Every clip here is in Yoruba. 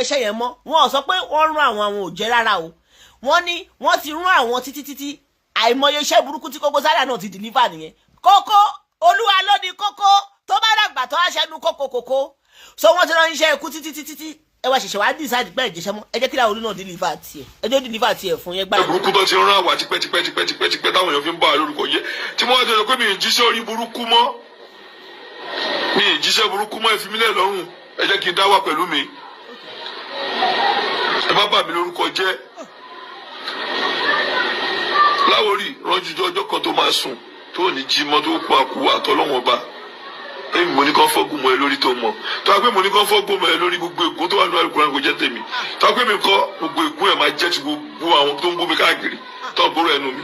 iṣẹ́ yẹn mọ́ wọn ò sọ pé wọ́n rán àwọn ò jẹ́ rárá o wọ́n ní wọ́n ti rán àwọn títí àìmọye iṣẹ́ burúkú tí Koko Zaria náà ti deliver nìyẹn Koko olúwa ló ní kókó tó bá dàgbà tó aṣẹ́nu kókó so wọ́n ti rán iṣẹ́ ikú títí ẹ wá ṣẹ̀ṣẹ̀ wá decide pé ìjẹsẹ́ mọ́ ẹ jẹ́ kí Láwòrí náà deliver tiẹ̀ ẹjọ́ deliver tiẹ̀ fún yẹn gbára. burúkú tó ti rán àwa tipẹ́ táwọn èèyàn fi ń bá a lórúkọ yẹ tí wọ́n ti sọ pé mi ì jíṣẹ́ orí burúkú mọ́ mi ì jíṣẹ́ burúkú mọ́ ẹ fi mí lẹ̀ lọ́rùn ẹ jẹ́ kí n dá wà pẹ̀lú mi ẹ má bà mí lórúkọ jẹ́ Láwòrí ránjú ọjọ́ kan tó máa sùn tó ní jí mọ́ tó pa kú àtọ́lọ́wọ́n ba èmi mo ní kàn fọ́gùn mọ́ ẹ lórí tó mọ̀ tó wá pé mo ní kàn fọ́gùn mọ́ ẹ lórí gbogbo ègún tó wà nínú Al-Qur'an kò jẹ́ tèmi tó wá pé mi kọ́ gbogbo ègún ẹ̀ máa jẹ́ ti gbogbo àwọn tó ń bú mi káàkiri tó ń bóró ẹnu mi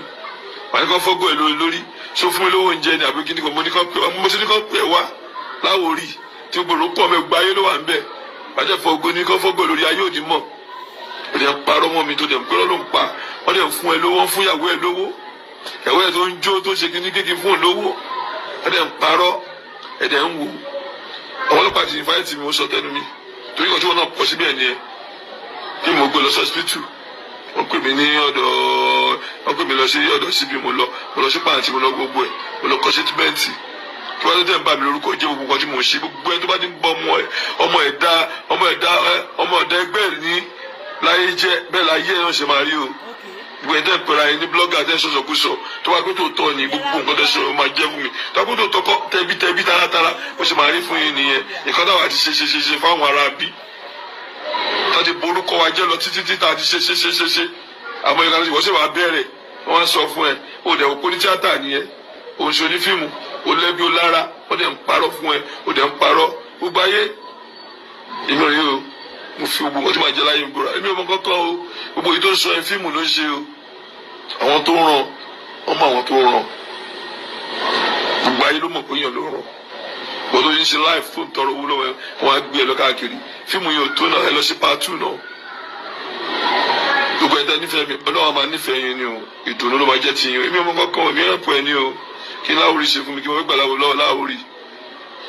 wà ní kàn fọ́gùn ẹ lórí so fún mi lówó oúnjẹ ni àbí kíni kan mo ti ní kàn pè wá Láwòrí tí gbòòrò pọ̀ mẹ́ gba ayé ló wà ń bẹ̀ bàjẹ́ fọ́gùn ní kàn fọ́gùn lórí ayé òdì mọ̀ ó dẹ̀ ń parọ́ mọ́ mi tó dẹ̀ ń pẹ́rọ́ ló ń pa wọ́n dẹ̀ ń fún ẹ lówó fún ìyàwó ẹ lówó ìyàwó ẹ tó ń jó tó ṣe kíní kékeré fún olówó wọ́n dẹ̀ ń parọ́ ẹ̀dẹ̀ ń wò àwọn ọlọ́pàá ti fáìtì mi ó sọ tẹnu mi torí kan tí wọ́n náà pọ̀ síbẹ̀ ni ẹ kí mo gbé lọ sí hospital wọ́n pè mí ní ọ̀dọ̀ wọ́n pè mí lọ sí ọ̀dọ̀ síbi mo lọ sí pàǹtí mo lọ gbogbo ẹ̀ mo lọ kọ́ sétímẹ́ǹtì kí wọ́n tó tẹ̀ ń bà mí lórúkọ jẹ́ gbogbo nǹkan tí mo ń ṣe gbogbo ẹ̀ tó bá ti ń bọ́ ọmọ ẹ̀dá ẹgbẹ́ ní láyé jẹ́ bẹ́ẹ̀ láyé ẹ̀ náà ṣe máa rí o gbogbo ẹ̀ tẹ́ ń pera ẹni blọ́gà tẹ́ ń sọ̀sọ̀kúsọ tó wá pé tó tọ́ ni gbogbo nǹkan tẹ́ sọ̀rọ̀ máa jẹ́ fún mi tó wá pé tó tọ́kọ́ tẹ́bí taratara ó sì máa rí fún yín nìyẹn nǹkan táwa ti ṣe fáwọn ará bí tá ti borúkọ wa jẹ́ lọ títí tá ti ṣe àmọ́ ìkànnì tí wọ́n sì máa bẹ̀rẹ̀ wọ́n sọ fún ẹ ó dẹ̀ òpó ní tíátà nìyẹn ó ń ṣe onífíìmù ó lẹ́bí ó lára ó dẹ̀ ń parọ́ fún ẹ ó dẹ̀ ń parọ́ gbogbo ayé èmi ò rí o mo fi gbogbo nǹkan tí màá jẹ láyé gbòòrò èmi ò mọ kankan o gbogbo èyí tó ń sọ ẹ fíìmù ló ń ṣe o àwọn tó ràn ọmọ àwọn tó ràn gbogbo ayé ló mọ̀ pé èèyàn ló ràn gbogbo tó ń ṣe live tó ń tọrọ owó lọ́wọ́ wọn á gbé ẹ lọ káàkiri fíìmù yóò tó náà ẹ lọ sí part 2 náà gbogbo ẹ̀dá nífẹ̀ẹ́ mi ọlọ́wọ́ máa nífẹ̀ẹ́ yín ni o ìdùnnú ló máa jẹ́ ti yín o èmi ò mọ kankan èmi ẹ̀ pọ̀ ẹ ní o kí Láwòrí ṣe fún mi kí wọ́n gbà lọ́wọ́ Láwòrí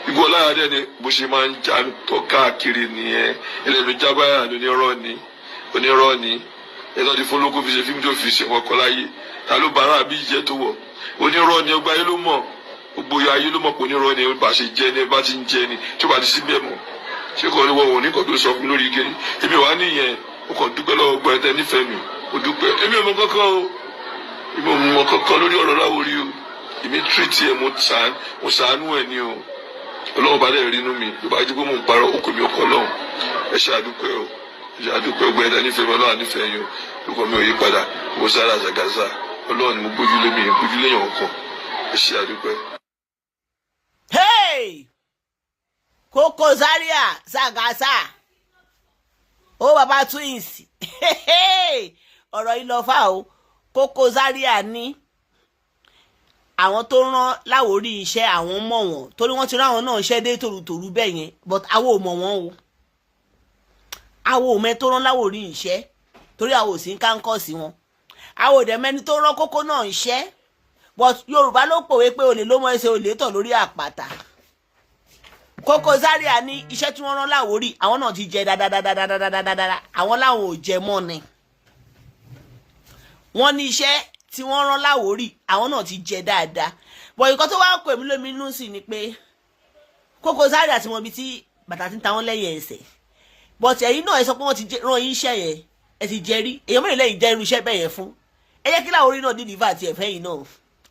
igbó ọláyàdẹ ni bó ṣe máa ń já tó káàkiri nìyẹn ẹlẹ́nu jábáyà onírọ́ ni ẹ̀tọ́ ti fún lóko fi ṣe fíìmù tó fi ṣe wọn kọ́ láyé ta ló bára àbí ìjẹ́ tó wọ̀ onírọ́ ni ọgbà ayé ló mọ̀ gbogbo ayé ló mọ̀ pé onírọ́ ni bá ṣe jẹ́ ni bá ti ń jẹ́ ni tí ó bá ti síbẹ̀ mọ̀ ṣé kò ní wọ́n òní kan tó sọ fún mi lórí ike èmi wà nìyẹn o kàn dúpẹ́ lọ́wọ́ gbọ́ ẹ̀tẹ́ nífẹ̀ẹ́ mi o dúpẹ́ èmi ò mọ kankan o èmi ò mọ kankan lórí ọ̀rọ̀ Láwòrí o èmi tírìtì ẹ̀ mo ṣàánú ẹ̀ ni o ọlọ́run bá dẹ̀ rí inú mi ló bá jí pé mò ń parọ́ okùn mi ọkọ̀ lọ́hùn ẹ ṣàdúpẹ́ o ṣàdúpẹ́ gbọ́ ẹ̀dá nífẹ̀ẹ́ mi ọlọ́run nífẹ̀ẹ́ yín o lóko mi ò yí padà mo sára Zagaza ọlọ́run ni mo gbójúlé mi gbójúlé yàn ọkàn ẹ ṣàdúpẹ́. Koko Zaria Zagaza ó bàbá twins ọ̀rọ̀ yìí lọ fà o Koko Zaria ní àwọn tó rán Láwòrí iṣẹ́ àwọn mọ̀ wọ́n torí wọ́n ti rán àwọn náà iṣẹ́ dé tòrutòru bẹ́ẹ̀ yẹn but àwọn ò mọ̀ wọ́n o àwọn ò mẹ́ tó rán Láwòrí iṣẹ́ torí àwọn ò sí ń káńkọ́ sí wọn àwọn ò dẹ̀ mẹ́ni tó rán Koko náà iṣẹ́ but Yorùbá ló pòwe pé olè ló mọ ẹsẹ̀ olè tọ̀ lórí àpáta Koko Zaria ní iṣẹ́ tí wọ́n rán Láwòrí àwọn náà ti jẹ dáadáa àwọn láwọn ò jẹ mọ́ ni wọ́n ní iṣẹ́ tí wọ́n rán Láwòrí àwọn náà ti jẹ dáadáa bọ̀ nǹkan tó wá pè mí lóminú sí ni pé Koko Zaria tí wọ́n bi tí bàtà ti ń ta wọ́n lẹ́yìn ẹsẹ̀ but ẹ̀yin náà ẹ sọ pé wọ́n ti rán yín iṣẹ́ yẹn ẹ ti jẹ rí èèyàn mẹ́rin lẹ́yìn jẹ́ irú iṣẹ́ bẹ́ẹ̀ yẹn fún ẹ jẹ́ kí Láwòrí náà dìlífà àti ẹ̀fẹ́ yìí náà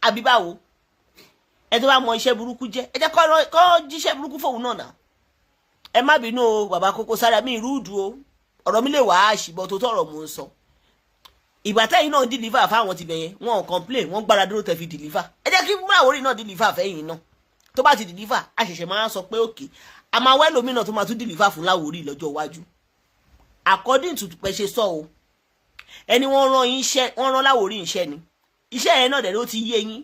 àbí báwo ẹ tó bá mọ iṣẹ́ burúkú jẹ́ ẹ jẹ́ kọ́ jíṣẹ́ burúkú fóun náà ẹ má bínú o bàbá Koko Zaria mi ìrúdù o ọ̀rọ̀ mi lè wá àṣìbọ̀ tó tọ̀rọ̀ mò ń sọ ìgbà tẹ́yìn náà dìlífà fáwọn ti bẹ̀yẹn wọn ò complain wọn gbára dúró tẹ́ fi dìlífà ẹ jẹ́ kí Láwòrí náà dìlífà fẹ́yìn náà tó bá ti dìlífà a ṣẹ̀ṣẹ̀ máa sọ pé òkè a máa wẹ́ lómìnà tó máa tún dìlífà fún Láwòrí lọ́jọ́ iwájú according to pẹ́ ṣe sọ o ẹni wọ́n rán Láwòrí iṣẹ́ ni iṣẹ́ yẹn náà dẹ̀ ló ti yé yín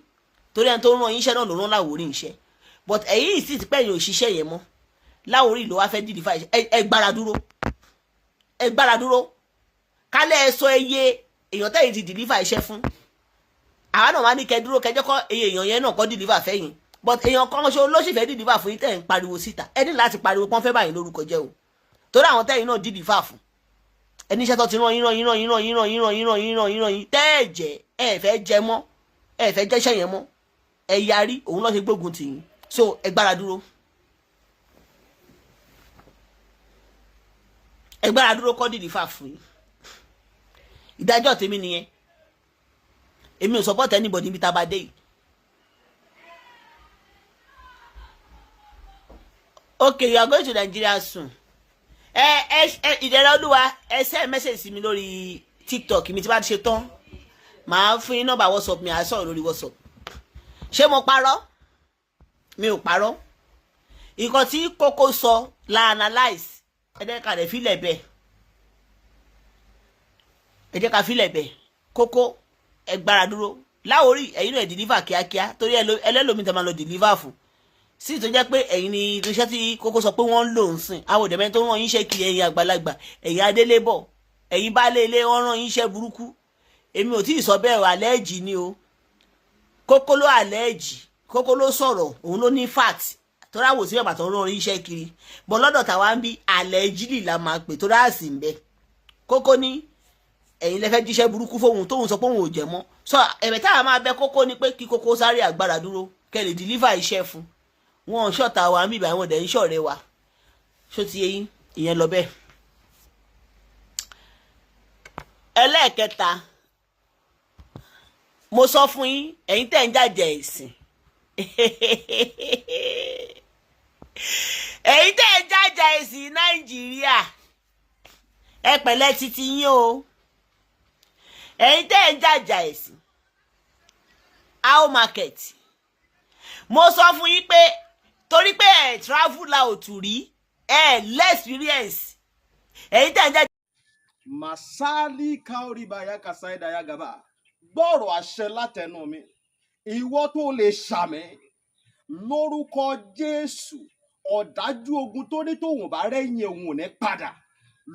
torí ẹni tó rán yín iṣẹ́ náà ló rán Láwòrí iṣẹ́ but ẹ̀yìn sì ti pẹ́yìn òṣìṣẹ́ yẹn mọ́ Láwòrí ló wá fẹ́ dìlífà ẹ gbára dúró kálẹ̀ ẹ sọ iye èèyàn tẹ́yìn ti dìlífà iṣẹ́ fún àwa náà wá ní kẹ́ dúró kẹjọ́ kọ́ iye èèyàn yẹn náà kọ́ dìlífà fẹ́yìn but èèyàn kan ṣo ló sì fẹ́ dìlífà fún yín tẹ́yìn pariwo síta ẹ ní láti pariwo pọ́n fẹ́ báyìí lórúkọ jẹ́ o torí àwọn tẹ́yìn náà dìlífà fún ẹni iṣẹ́ tó ti rán yín tẹ́ẹ̀jẹ̀ ẹ fẹ́ jẹ mọ́ ẹ fẹ́ jẹ́ṣẹ́ yẹn mọ́ ẹ yarí òun ló ṣe gbógun tì yín so ẹ gbára dúró. ẹ gbára dúró kọ́ dìdí fà fún yín ìdájọ́ tèmi nìyẹn èmi ò support anybody níbi tá a bá dé yìí. Okay, you are going to Nigeria soon. Ìdẹ̀rẹ̀ Olúwa ẹ send message sí mi lórí TikTok mi tí bá ti ṣe tán màá fún yín nọ́mbà WhatsApp mi àsọ̀rọ̀ lórí WhatsApp. Ṣé mo parọ́? Mi ò parọ́. Nǹkan tí Koko sọ la analyse ẹ jẹ́ ká lè fílẹ̀ bẹ́ẹ̀. Ẹ jẹ́ ká fílẹ̀ bẹ́ẹ̀. Koko ẹ gbára dúró. Láwórí ẹ̀yin náà deliver kíákíá torí ẹlẹ́lòmí tẹ́ máa lọ deliver fún. Sí tó jẹ́ pé ẹ̀yin ni iṣẹ́ tí Koko sọ pé wọ́n ń lò ń sìn àwọn òdẹ̀mẹ́ tó rán yín iṣẹ́ kiri ẹ̀yin àgbàlagbà ẹ̀yin adélébọ̀ ẹ̀yin baálé ilé wọ́n rán yín iṣẹ́ burúkú èmi ò tí ì sọ bẹ́ẹ̀ àlẹ́ẹ̀jì ni o Koko ló àlẹ́ẹ̀jì Koko ló sọ̀rọ̀ òun ló ní fact tó ráwò sí ẹ̀bà tó rán yín iṣẹ́ kiri bọ́ lọ́dọ̀ tàwa ń bí àlẹ́ẹ̀jì là máa pè tó ráàsì ń bẹ Koko ní ẹ̀yin lẹ́fẹ́ jíṣẹ́ burúkú fóun tóun sọ pé òun ò jẹ́ mọ́ sọ ẹ̀bẹ̀ táwa máa bẹ Koko ní pé kí Koko sáré àgbàrá dúró kẹ́ lè deliver iṣẹ́ fún wọn ṣọ̀tá wa ń bíbá wọn dẹ̀ ń ṣọ̀rẹ́ wa ṣó ti yé yín ìyẹn lọ bẹ́ẹ̀. ẹlẹ́ẹ̀kẹta mo sọ fún yín ẹ̀yin tẹ̀ ń jàjẹ́ ẹ̀sìn ẹ̀yin tẹ̀ ń jàjẹ́ ẹ̀sìn Nàìjíríà ẹ pẹ̀lẹ́ títí yín o ẹ̀yin tẹ̀ ń jàjẹ́ ẹ̀sìn how market mo sọ fún yín pé torí pé ẹ travel out rí ẹ l'experience ẹ̀yin tẹ̀ ń jẹ́. Masali kaoribaya kasaida ya gaba gbọ́rọ̀ àṣẹ látẹnu mi ìwọ tó lè ṣàmì lórúkọ Jésù ọ̀dájú ogun tó ní tòun bá rẹ́yìn òun ò ní padà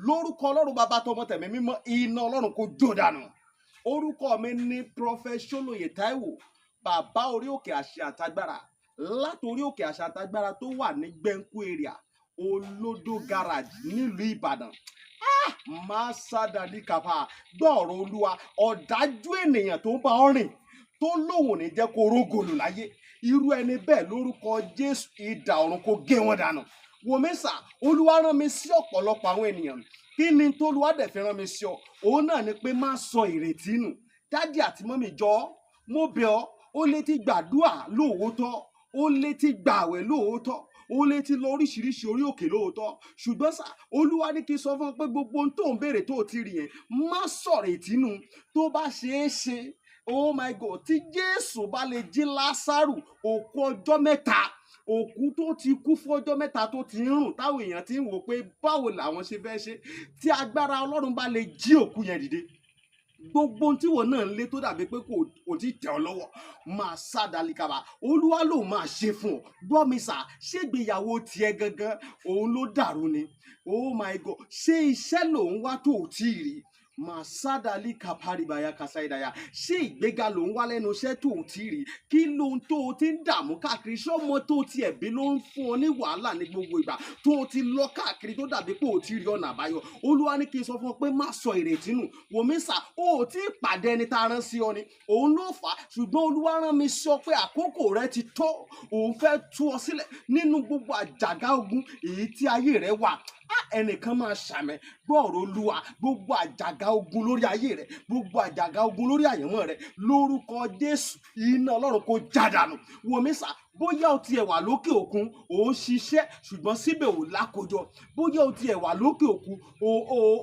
lórúkọ Ọlọ́run bàbá tọmọ tẹ̀mí mímọ́ iná Ọlọ́run kò jó dànù orúkọ mi ní Prophet Ṣólóyè Táíwò bàbá orí òkè àṣẹ àtagbára látòrí òkè àṣẹ àtagbára tó wà ní Gbẹ̀ǹkú area Olódó garage nílùú Ìbàdàn máa sádàdí kàfà gbọ́ọ̀rọ̀ Olúwa ọ̀dájú ènìyàn tó ń bá ọ rìn tó lóun ní jẹ́ kó rógòlù láyé irú ẹni bẹ́ẹ̀ lórúkọ Jésù idà ọ̀run kó gé wọn dànù wòmísà Olúwa rán mi sí ọ̀pọ̀lọpọ̀ àwọn ènìyàn kí ni tó Olúwa dẹ̀ fi rán mi sí ọ òun náà ni pé má sọ ìrètí nù dádì àti mọ́mì jọ̀ọ́ mo bẹ̀ ọ́ ó lè ti gbàdúrà lóòótọ́ ó lè ti gbààwẹ̀ lóòótọ́ ó lè ti lọ oríṣiríṣi orí òkè lóòótọ́ ṣùgbọ́n sá Olúwa ní kí n sọ fún ọ pé gbogbo ohun tó ń béèrè tó ti rí yẹn má sọ̀rọ̀ ìtínú tó bá ṣeé ṣe oh my God tí Jésù bá lè jí Lásárù òkú ọjọ́ mẹ́ta òkú tó ti kú fún ọjọ́ mẹ́ta tó ti ń rùn táwọn èèyàn ti ń wò pé báwo làwọn ṣe fẹ́ ṣe tí agbára Ọlọ́run bá lè jí òkú yẹn dìde gbogbo tí wọn náà ń lé tó dàbí pé kò tí tẹ̀ ọ́ lọ́wọ́ máa sádàlíkàbà Olúwa ló máa ṣe fún ọ gbọ́ mi sà ṣégbéyàwó tiẹ̀ gangan òun ló dàrú ni oh my God ṣé iṣẹ́ lòun wá tó ò tí ì rí màsádàlì kàpárìbàyà kàsáìdàyà ṣé ìgbéga ló ń wá lẹ́nu iṣẹ́ tó ò tí ì rí kí ló ń tó o ti ń dààmú káàkiri ṣọ́mọ tó ti ẹ̀bí ló ń fún ọ ní wàhálà ní gbogbo ìgbà tó o ti lọ káàkiri tó dàbí pé ò tí ì rí ọ̀nà àbáyọ Olúwa ní kí n sọ fún ọ pé má sọ ìrètí nù wòmísà o ò tí ì pàdé ẹni tá a rán sí ọ ni òun ló fà á ṣùgbọ́n Olúwa rán mi sọ pé àkókò rẹ ti tó òun fẹ́ tú ọ sílẹ̀ nínú gbogbo àjàgà ogun èyí tí ayé rẹ wà ẹnìkan máa ṣàmẹ gbọ́ọ̀rọ̀ Olúwa gbogbo àjàgà ogun lórí ayé rẹ gbogbo àjàgà ogun lórí àyànmọ́ rẹ lórúkọ Jésù iná Ọlọ́run kó jádànù wòmísà bóyá o tiẹ̀ wà lókè òkun ò ń ṣiṣẹ́ ṣùgbọ́n síbẹ̀ ò lákòjọ bóyá o tiẹ̀ wà lókè òkun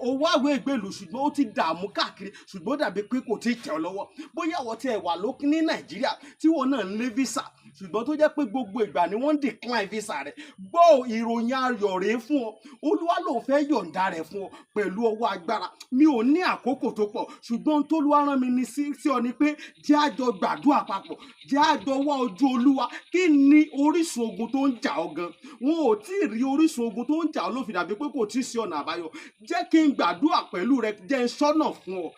ò wáwé ìgbèlú ṣùgbọ́n ó ti dààmú káàkiri ṣùgbọ́n ó dàbí pé kò tí ì tẹ̀ ọ́ lọ́wọ́ bóyá o tiẹ̀ wà lókè ní Nàìjíríà tí wọn náà ń lé visa ṣùgbọ́n tó jẹ́ pé gbogbo ìgbà ni wọ́n ń decline visa rẹ̀ gbọ́ ìròyìn ayọ̀ rèé fún ọ Olúwa ló fẹ́ yọ̀ǹda rẹ̀ fún ọ pẹ̀lú ọwọ́ agbára mi ò ní àkókò tó pọ̀ ṣùgbọ́n tó Olúwa rán mi ní sí ọ ni pé jẹ́ àjọ gbàdúrà papọ̀ jẹ́ àjọ wá ojú Olúwa kí ni orísun ogun tó ń jà ọ́ gan wọn ò tí ì rí orísun ogun tó ń jà ọ́ ló fi dàbí pé kò tí ì sí ọ̀nà àbáyọ jẹ́ kí n gbàdúrà pẹ̀lú rẹ jẹ́ n sọ́nà fún ọ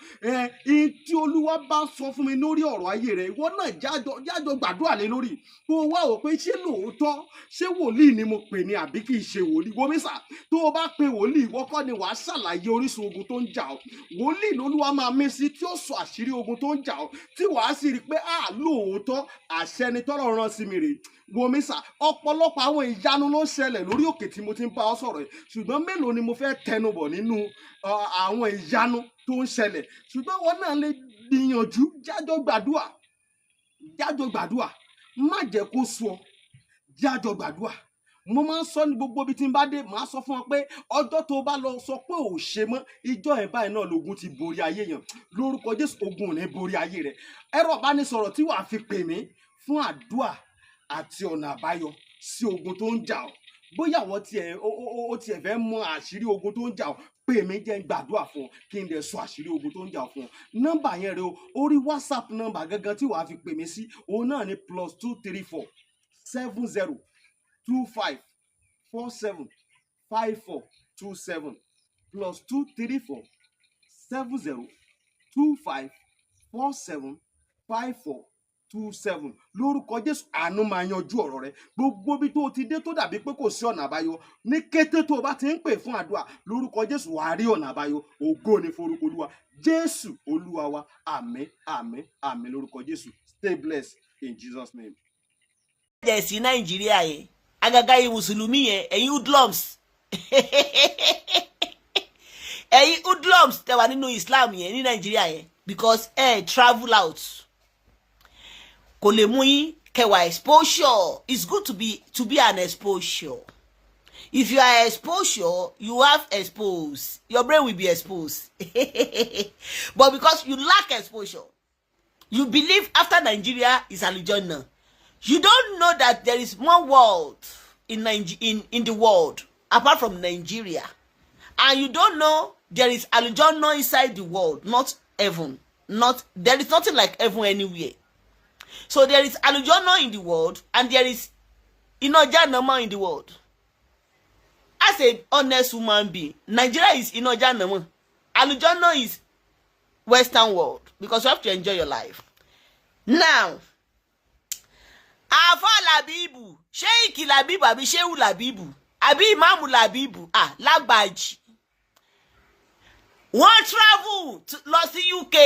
tí Olúwa bá sọ fún mi lórí ọ̀rọ̀ ayé rẹ ìwọ náà jẹ́ àjọ gbàdúrà lé lórí tó wá wò pé ṣé lóòótọ́ ṣé wòlíì ni mo pè ní àbí kì í ṣe wòlíì wo mi sà tó o bá pe wòlíì ìwọ kọ́ ni wàá ṣàlàyé orísun ogun tó ń jà ọ́ wòlíì lolúwa máa mí sí tí ó sọ àṣírí ogun tó ń jà ọ́ tí wàá sì rí i pé lóòótọ́ àṣẹ ni tọ́lọ́run rán sí mi rèé wo mi sà ọ̀pọ̀lọpọ̀ àwọn ìyanu ló ń ṣẹlẹ̀ lórí òkè tí mo ti ń bá ọ sọ̀rọ̀ yìí ṣùgbọ́n mélòó ni mo fẹ́ tẹnubọ̀ nínú àwọn ìyanu tó ń ṣẹlẹ̀ ṣùgbọ́n wọn náà lè gbìyànjú jájọ gbàdúà má jẹ́ kó sú ọ jájọ gbàdúà mo máa ń sọ ní gbogbo ibi tí n bá dé màá sọ fún ọ pé ọjọ́ tó bá lọ sọ pé ò ṣe mọ́ ìjọ ẹ̀ báyìí náà lógun ti borí ayé yẹn lórúkọ Jésù ogun ò ní borí ayé rẹ ẹ̀rọ ìbánisọ̀rọ̀ tí wàá fi pè mí fún àdúà àti ọ̀nà àbáyọ sí ogun tó ń jà ọ́ bóyá àwọn tiẹ̀ fẹ́ mọ àṣírí ogun tó ń jà ọ́ pè mí jẹ́ ń gbàdúrà fún ọ kí n dẹ̀ sọ àṣírí ogun tó ń jà ọ́ fún ọ nọ́mbà yẹn rẹ o orí WhatsApp nọ́mbà gangan tí wàá fi pè mí sí òun náà ni +234 70 25 47 5427 +234 70 25 47 5427 lórúkọ Jésù àánú máa yanjú ọ̀rọ̀ rẹ gbogbo bí tó ti dé tó dàbí pé kò sí ọ̀nà àbáyọ ní kété tó o bá ti ń pè fún àdúrà lórúkọ Jésù wàá rí ọ̀nà àbáyọ ògo ni forúkọ Olúwa Jésù Olúwa wa àmín àmín àmín lórúkọ Jésù stay blessed in Jesus name. jẹ́ sí Nàìjíríà yẹn àgàgà yìí mùsùlùmí yẹn ẹ̀yin hoodlums ẹ̀yin hoodlums tẹ́ wà nínú Islam yẹn ní Nàìjíríà yẹn because travel out kò lè mú yín kẹwàá exposure it's good to be an exposure if you are exposure you have exposed your brain will be exposed but because you lack exposure you believe after Nigeria is Aljannah. You don't know that there is more world in the world apart from Nigeria. And you don't know there is Aljannah inside the world, not heaven. There is nothing like heaven anywhere. So there is Aljannah in the world and there is Inojannama in the world. As an honest human being, Nigeria is Inojannama. Aljannah is Western world because you have to enjoy your life. Now, Afa Labibu, Sheikh Labibu, àbí Shehu Labibu, àbí Imam Labibu, Lagbaji. Wọ́n travel lọ sí UK.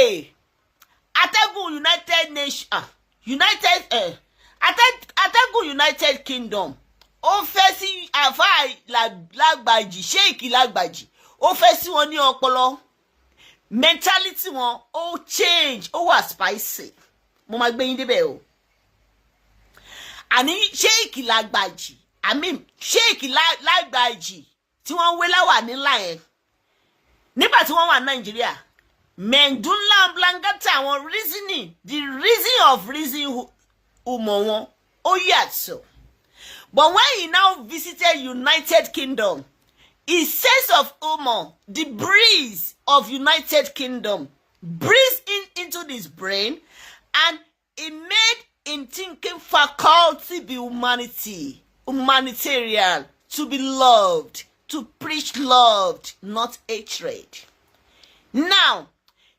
Atẹ́gùn United Nations, Atẹ́gùn United Kingdom. Ó fẹ́ sí Afa Lagbaji, Sheikh Lagbaji. Ó fẹ́ sí wọn ní ọpọlọ. Mentality wọn ó change, ó wà spicy. Mo máa gbé yín débẹ̀ o. Àní Sheikh Lagbaji, Sheikh Lagbaji tí wọ́n wé láwà nílá ẹ̀ nígbà tí wọ́n wà Nàìjíríà Mendunla Blangata àwọn reasoning the reason of reason umọ̀ wọn ó yàtọ̀ but when he now visited United Kingdom he says of Umo the breeze of United Kingdom breeze into this brain and it made in thinking faculty be humanitarian, to be loved, to preach loved, not hatred. Now,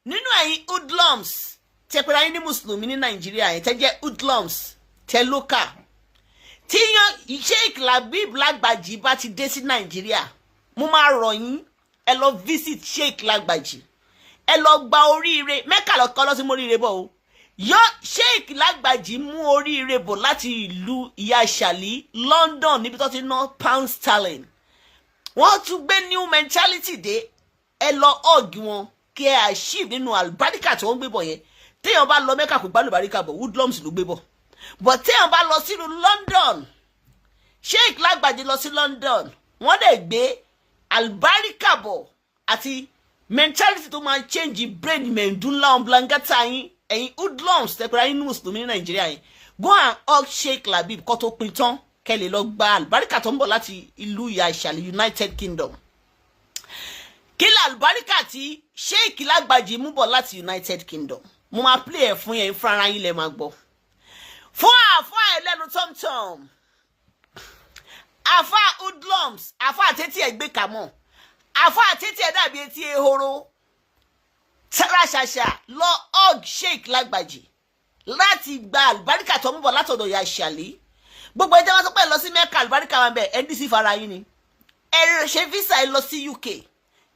nínú ẹ̀yin hoodlums, tẹ́ pera yín ní Mùsùlùmí ní Nàìjíríà yẹn, tẹ́ jẹ́ hoodlums, tẹ́ local. Tí yan Sheikh Lagbaji bá ti dé sí Nàìjíríà, mo máa rọ̀ yín, ẹ lọ visit Sheikh Lagbaji. Ẹ lọ gba oríire, Mẹ́kà lọ kọ́ lọ sí moríire bọ̀ o. Sheikh Lagbaji mú oríire bọ̀ láti ìlú ìyá Ṣàlí London níbi tó ti ná pound sterling wọ́n tún gbé new mentality dé ẹ lọ ọ̀gì wọn kí ẹ achieve nínú àlùbáríkà tí wọ́n gbé bọ̀ yẹn téèyàn bá lọ Mẹ́kà kò gbá àlùbáríkà bọ̀ Woodlums ló gbé bọ̀ but téèyàn bá lọ sílùú London Sheikh Lagbaji lọ sí London wọ́n dẹ̀ gbé àlùbáríkà bọ̀ àti mentality tó máa change brain Mendunla Blangata yín ẹ̀yin hoodlums tẹ́pẹ́ra yín ní Mùsùlùmí ní Nàìjíríà yẹn go and hug Sheikh Labib kó tó pin tán kẹ́lẹ̀ lọ gba àlùbáríkà tó ń bọ̀ láti ìlú ìyá Ìṣàlẹ̀ United Kingdom kí lè àlùbáríkà tí Sheikh Lagbaji mú bọ̀ láti United Kingdom mo máa play ẹ̀ fún yẹn fún ara yín lẹ́ máa gbọ́ fún àfọ́ ẹlẹ́nu tọ́mtọ́m àfọ́ hoodlums àfọ́ àtẹ́tí ẹ̀ gbé kàmọ́ àfọ́ àtẹ́tí ẹ̀ dàbí etí ehoro sára ṣàṣà lọ hug Sheikh Lagbaji láti gba àlùbáríkà tó ń bọ̀ látọ̀dọ̀ ìyá ṣàlí. Gbogbo ẹjẹ́ wọn sọ pé ẹ lọ sí Mẹ́kà àlùbáríkà wọn bẹ̀ ndc fara yín ni. Ẹ ṣe visa ẹ lọ sí UK,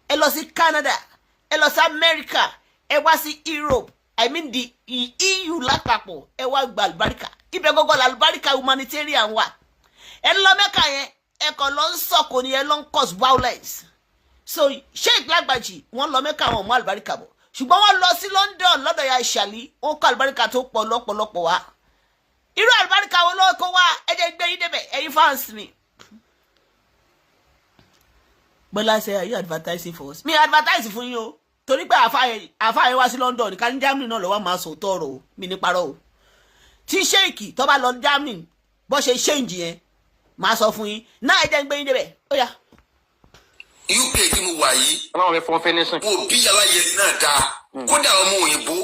ẹ lọ sí Canada, ẹ lọ sí America, ẹ wá sí Europe, I mean the EU lápapọ̀, ẹ wá gba àlùbáríkà. Ibẹ̀ gọ́gọ́ làlùbáríkà humanitarian wà. Ẹ lọ Mẹ́kà yẹn ẹ kàn lọ ń sọ̀kò ni ẹ lọ ń cause violence. So Sheikh Lagbaji wọ́n lọ Mẹ́kà wọn mú àlùbáríkà bọ̀, ṣùgbọ́n wọ́n lọ sí London lọ́dọ̀ ya ìṣàlí wọ́n kó àlùbáríkà tó pọ̀ lọ́pọ̀lọpọ̀ wá. Irú àlùbáríkà wo ló kó wá ẹ̀jẹ̀ gbé yín débẹ̀ ẹ̀yin fans mi. Bọ́lá say, are you advertising for us? Mi advertise fún yín o, torí pé àfáà yẹn wá sí London ká ní Germany náà lọ́wọ́ máa sọ tọrọ o, mi ní parọ́ o. Tí Sheikh tó bá lọ Germany bó ṣe change yẹn máa sọ fún yín náà ẹ̀jẹ̀ gbé yín débẹ̀ ó yá. UK tí mo wà yìí Ọlọ́run fẹ́ fọ́n fẹ́nẹ́sìn. mo bí yàrá yẹn náà dáa kódà ọmọ òyìnbó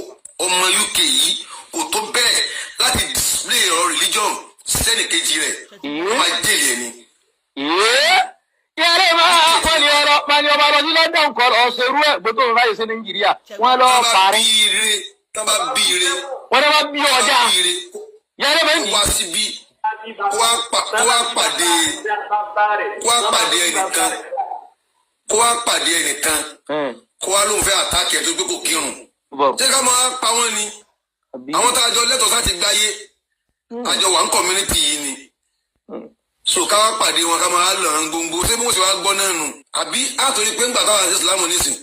ọmọ UK yìí kò tó bẹ́ẹ̀ láti display ọ̀rọ̀ religion sẹ́nìkejì rẹ̀ wọ́n máa jèlè ẹni. Yẹ́rẹ́ máa kọ́ ni ọ̀rọ̀ pàní ọba lọ sí London kọ́ lọ ṣerú ẹ̀ gbogbo òun ráyè sí Nàìjíríà. Wọ́n lọ parí. Tọ́ bá bí ire. Wọ́n lọ bí ọjà. Yẹ́rẹ́ bẹ́ẹ̀ ni. Wá síbí kó wá pàdé ẹnìkan kó wá pàdé ẹnìkan kó wá lóun fẹ́ àtàkì ẹ̀ tó gbé kò kírun. Ṣé ká máa pa wọ́n ni? Àwọn tá a jọ lẹ́tọ̀ọ́ sáti gbáyé àjọ wà ń community yìí ni. So ká wá pàdé wọn ká máa lọ ọ̀ràn gbogbo ṣé bó ṣe wá gbọ́ náà nù. Àbí àtòrí pé ńgbà táwọn àti ìsìlámù nísìn.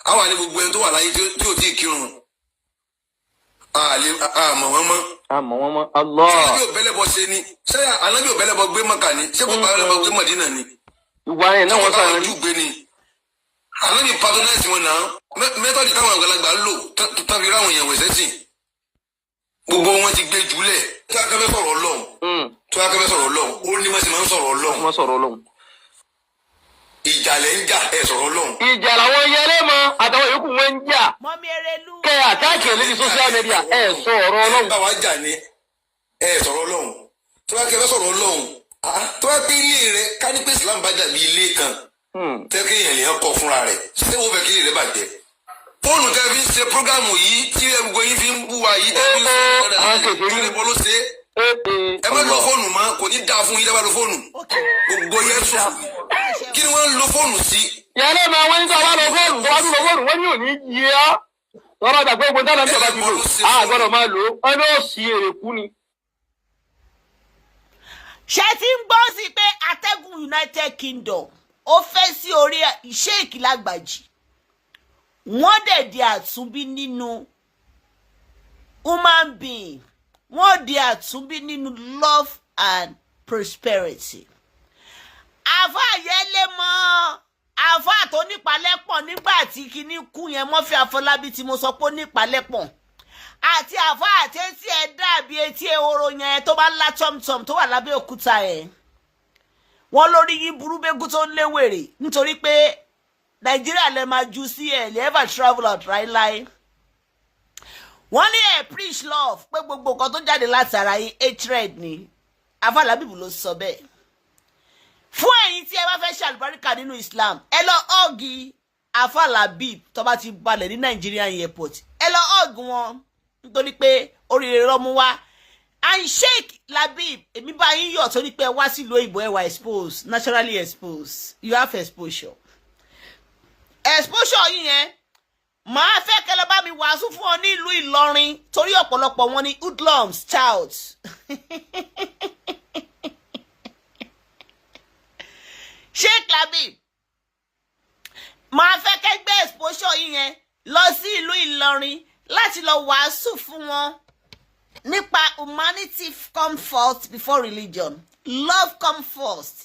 Àwa ní gbogbo ẹni tó wà láyé tí ò tí ì kírun. Àmọ̀ wọn mọ́. Àmọ̀ wọn mọ́. Allah. Ṣé ànábì ò bẹ́lẹ̀bọ ṣe ni? Ṣé ànábì ò bẹ́lẹ̀bọ gbé Mọ́kà ni? Ṣé kò bá bẹ́lẹ̀bọ gbé Mọ̀dínà ni? Ìwà yẹn náà wọ́n sọ̀rọ̀ ní. Ànábì patronize wọn náà. Mẹ́tọ́dì táwọn àgbàlagbà lò tàbí ráwọn èèyàn wẹ̀sẹ̀ sìn. Gbogbo wọn ti gbé jùlẹ̀. Tí wọ́n kẹ́fẹ́ sọ̀rọ̀ Ọlọ́run. Tí wọ́n kẹ́fẹ́ sọ̀rọ̀ Ọlọ́run. Ó ní wọ́n sì máa ń sọ̀rọ̀ Ọlọ́run. wọ́n sọ̀rọ̀ Ọlọ́run. Ìjà lẹ́ ń jà ẹ̀ sọ̀rọ̀ Ọlọ́run. Ìjà làwọn yẹlẹ́ mọ àtàwọn yòókù wọn ń jà. Mọ́mí Erelu. Kẹ́ àtàkì ẹ̀ lórí social media ẹ̀ sọ ọ̀rọ̀ Ọlọ́run. Bá wa jà ní ẹ̀ sọ̀rọ̀ Ọlọ́run. Tí wọ́n kẹ́fẹ́ sọ̀rọ̀ Ọlọ́run. Tí wọ́n pé ilé rẹ̀ ká ní pé Islam bá dàbí ilé kan. Tẹ́kẹ́ èèyàn lè kọ́ fúnra rẹ̀. Ṣé wo fẹ́ kí ilé rẹ̀ bàjẹ́? Fóònù tẹ́ fi ń ṣe prógámù yìí tí gbogbo yín fi ń bú wa yìí tẹ́ fi ń ṣe ọ̀dà ló ṣe. Ẹ má lo fóònù mọ́, kò ní dáa fún yín dábàá lo fóònù. Gbogbo yẹn sùn. Kí ni wọ́n ń lo fóònù sí? Yẹlẹ́ máa wọ́n ń sọ wá lọ fóònù tó wá tún lọ fóònù wọ́n ní òní yí ọ́. Lọ́rọ̀ dàgbé ogun dáná bí ọba ti lò. A gbọ́dọ̀ máa lò ó. Wọ́n ní ó sì èrè kú ni. Ṣé ti ń gbọ́ sí pé atẹ́gùn United Kingdom ó fẹ́ sí orí Sheikh Lagbaji? Wọ́n dẹ̀ di àtúnbí nínú human being. Wọ́n di àtúnbí nínú love and prosperity. Àfá yẹlé mọ́ àfá tó nípalẹ́pọ̀ nígbà tí kinní kú yẹn Murphy Afọlábí tí mo sọ pé ó nípalẹ́pọ̀. Àti àfá àtẹ́tí ẹ̀ dàbí etí ehoro yẹn tó bá ńlá tọ́mtọ́m tó wà lábẹ́ òkúta ẹ̀. Wọ́n lórí yín burú bégún tó ń léwèrè nítorí pé Nàìjíríà lè máa ju sí ẹ̀ lè ever travel out láíláí. Wọ́n ní ẹ̀ preach love pé gbogbo nǹkan tó jáde láti ara yín hatred ni. Afọlábí ló sọ bẹ́ẹ̀. Fún ẹ̀yin tí ẹ bá fẹ́ ṣe àlùbáríkà nínú Islam ẹ lọ ọ́ọ̀gì Afọlábí tó bá ti balẹ̀ ní Nigerian airport ẹ lọ ọ́ọ̀gì wọn nítorí pé oríire rọ́mú wá. And Sheikh Labib èmi bá yín yọ̀ torí pé ẹ wá sílùú òyìnbó ẹ wà exposed, naturally exposed, you have exposure. Exposure yín yẹn màá fẹ́ kẹ́ lọ bá mi wàásù fún ọ ní ìlú Ìlọrin torí ọ̀pọ̀lọpọ̀ wọn ní hoodlums child. Sheikh Labib màá fẹ́ kẹ́ gbé exposure yín yẹn lọ sí ìlú Ìlọrin láti lọ wàásù fún wọn nípa humanity come first before religion, love come first.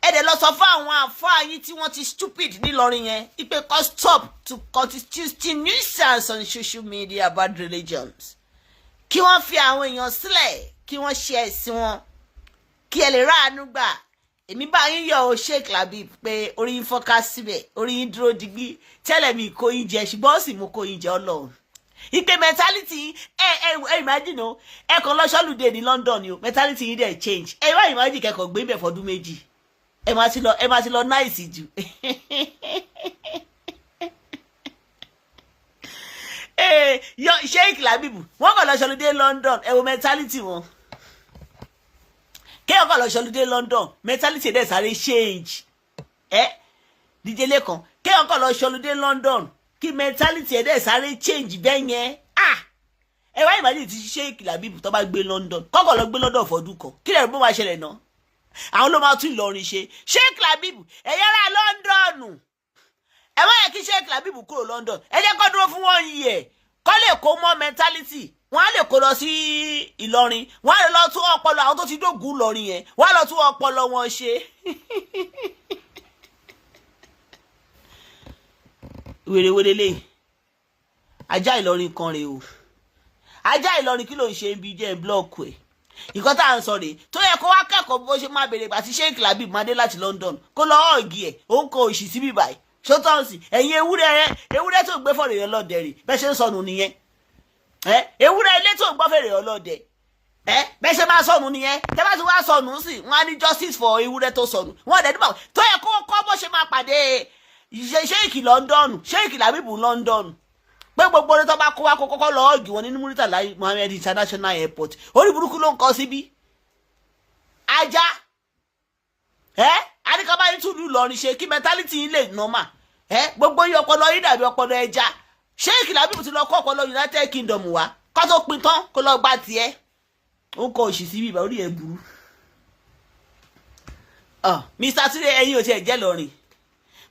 Ẹ dẹ̀ lọ sọ fún àwọn àfáà yín tí wọ́n ti stupid nílọrin yẹn ipe kó stop to constitute nuisance on social media about religions. Kí wọ́n fi àwọn èèyàn sílẹ̀ kí wọ́n ṣe ẹ̀sìn wọn kí ẹ lè ráàánú gbà. Èmi bá yín yọ̀ o Sheikh Labib pé orí yín fọ́ká síbẹ̀ orí yín dúró digbí tẹ́lẹ̀ mi kó yín jẹ ṣùgbọ́n ó sì mú kó yín jẹ Ọlọ́run. Ìpè mentality imagine o ẹ kàn lọ ṣọlùdé ní London ni o mentality yín dẹ̀ change. Ẹ wá imagine kẹ́kọ̀ọ́ gbé bẹ̀ fọdún méjì. Ẹ máa ti lọ náìsì jù. Sheikh Labeeb wọ́n kàn lọ ṣọlùdé London ẹ wo mentality wọn kéèyàn kàn lọ ṣọlùdé London mentality dẹ̀ sáré change DJ Lekan kéèyàn kàn lọ ṣọlùdé London kí mentality dẹ̀ sáré change bẹ́ẹ̀ yẹn ẹ wá ìbàdí ti Sheikh Labeeb tó bá gbé London kọ́kọ́ lọ gbé London fọdún kan kí lẹ́rù bó máa ṣẹlẹ̀ náà àwọn ló máa tún Ìlọrin ṣe Sheikh Labeeb ẹ̀yẹ́ ra London ẹ má yẹ kí Sheikh Labeeb kúrò London ẹ jẹ́ kó dúró fún 1 year kọ́ lè kó mọ́ mentality wọ́n á lè kó lọ sí Ìlọrin wọ́n á lè lọ tún ọpọlọ àwọn tó ti dógùn Ìlọrin yẹn wọ́n á lọ tún ọpọlọ wọn ṣe. wèrèwèrè lè ajá Ìlọrin kan rèé o ajá Ìlọrin kí ló ń ṣe ibi jẹ́ blọọkù ẹ̀ ìkan tá à ń sọ rèé tó yẹ kó wá kẹ́kọ̀ọ́ bó ṣe máa bèrè àti Sheikh Labeeb máa dé láti London kó lọ ọ̀gì ẹ̀ òun kò òṣì síbí báyìí ṣótọ́ǹsì ẹ̀yin ewúrẹ́ tó gbé fọ̀rẹ̀ ọlọ́dẹ rè bẹ́ẹ̀ ṣe ń sọnù nìyẹn ewúrẹ́ ilé tó gbọ́ fèrè ọlọ́dẹ bẹ́ẹ̀ ṣe máa sọnù nìyẹn tẹ́ bá ti wá sọnù sí wọn á ní justice for ewúrẹ́ tó sọnù wọn ọ̀dẹ̀ nígbà tó yẹ kó kọ́ bó ṣe máa pàdé Sheikh London Sheikh Labeeb London pé gbogbo orí tó bá kó wá kó kọ́kọ́ lọ ọ̀gì wọn nínú Muritala Muhammed International Airport orí burúkú ló ń kọ́ síbí ajá àníkàbá yín tún lù lọrin ṣe kí mentality yín lè normal gbogbo yín ọpọlọ yín dàbí ọpọlọ ẹja Sheikh Labeeb ti lọ kọ́ ọpọlọ United Kingdom wá kó tó pin tán kó lọ gbá tiẹ̀ ó ń kọ òṣì síbí ìbá orí ẹ̀ burú. Mr. Tunde ẹ̀yin ò tiẹ̀ jẹ́ lọrin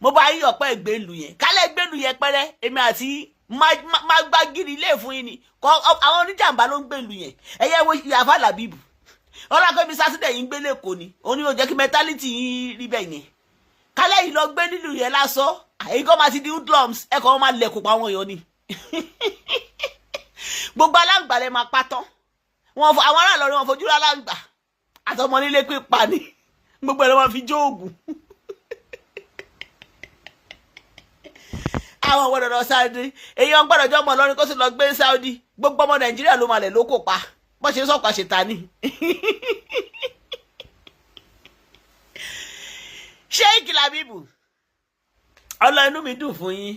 mo bá yí ọ̀pẹ́ ìgbélu yẹn kálẹ̀ ìgbélu yẹn pẹ́rẹ́ èmi àti máa gbá gírí ilé fún yín ni àwọn oníjàmbá ló ń gbélu yẹn ẹ̀yẹ wo Àfà Labeeb ọlọ́pẹ́ Mr. Tunde yìí ń gbélé kò ní òun ni yóò jẹ́ kí mentality yín rí bẹ́ẹ̀ yẹn kálẹ̀ yìí lọ gbé nílùú yẹn lásán àyè kọ́ máa ti di hoodlums ẹ̀kọ́ wọn máa lẹ̀kùn pa wọn yọ ni gbogbo aláǹgbà lẹ máa pátán àwọn ará Ìlọrin wọn fojú aláǹgbà àtọmọ nílé pípa ni gbogbo ẹ̀rọ wọn fi jó oògùn àwọn gbọ́dọ̀ lọ Saudi èèyàn gbọ́dọ̀ jọ ọmọ Ìlọrin kó sì lọ gbé Saudi gbogbo ọmọ Nàìjíríà ló malẹ̀ ló kò pa bó ṣe sọ̀kọ̀ àṣetánì Sheikh Labeeb ọlọ inú mi dùn fún yín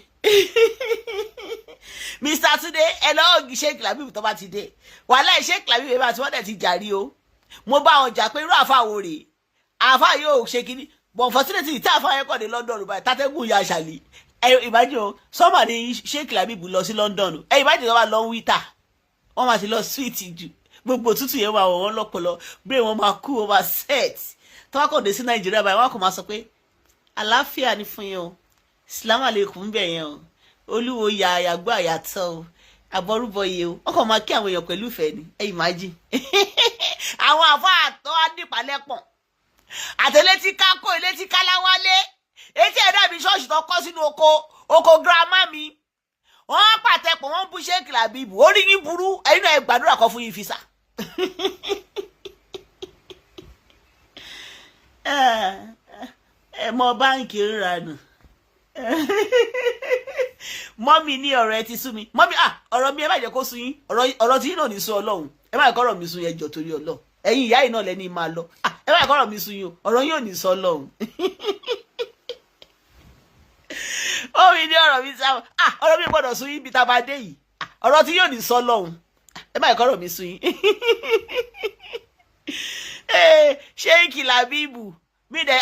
Mr. Tunde ẹ lọ́wọ́ Sheikh Labeeb tó bá ti dé wàhálà Sheikh Labeeb ẹ bá tí wọ́n dẹ̀ ti jàrí o mo bá wọn jà pé irú àfa wo rèé àfa yóò ṣe kíní but unfortunately tí àfa yẹn kọ́ ní London báyìí tátẹ́gùn ya ṣàlì ìbájú o sọ́mà ní Sheikh Labeeb lọ sí London ìbájú wọn lọ wíta wọn máa ti lọ sweet jù gbogbo òtútù yẹn máa wọ̀ wọ́n lọ́pọ̀lọ́ bẹ́ẹ̀ wọ́n máa kú wọ́n máa set tí wọ́n kò dé sí Nàìjíríà báyìí wọ́n kò máa sọ pé àlàáfíà ni fún yẹn o Assalamu alaikum bẹ̀ yẹn o olúwo ya àyàgbọ́ àyàtọ̀ o àbọ̀rúbọyè o wọ́n kàn máa kí àwọn èèyàn pẹ̀lú ìfẹ́ ni ìmájì àwọn àfọ àtọ́ adìpalẹ́pọ̀n àtẹ̀létí kákó ìlétí káláwálé etí ẹ̀dá mi ṣọ́ọ̀ṣì tó kọ́ sínú oko girama mi wọ́n pàtẹ́pọ̀ wọ́n bú Sheikh Labeeb orí yín burú ẹ̀yin náà ẹ gbàdúrà kan fún yín fisa ẹ mọ báǹkì ríranù mọ́mí ní ọ̀rọ̀ ẹ ti sú mi mọ́mí ọ̀rọ̀ mi ẹ má jẹ́ kó sú yín ọ̀rọ̀ tí yín náà ní sú Ọlọ́run ẹ má jẹ́ kọ́rọ̀ mi sú yín ẹjọ́ torí Ọlọ́run ẹ̀yin ìyá yìí náà lẹ́ni máa lọ ẹ má jẹ́ kọ́rọ̀ mi sú yín o ọ̀rọ̀ yín ò ní sú Ọlọ́run ó mi ní ọ̀rọ̀ mi sáwọn ọ̀rọ̀ mi gbọ́dọ̀ sú yín bí tá a bá dé yìí ọ̀rọ̀ tí yóò ní sú Ọlọ́run ẹ má jẹ́ kọ́rọ̀ mi sú yín Sheikh Labeeb mi dẹ̀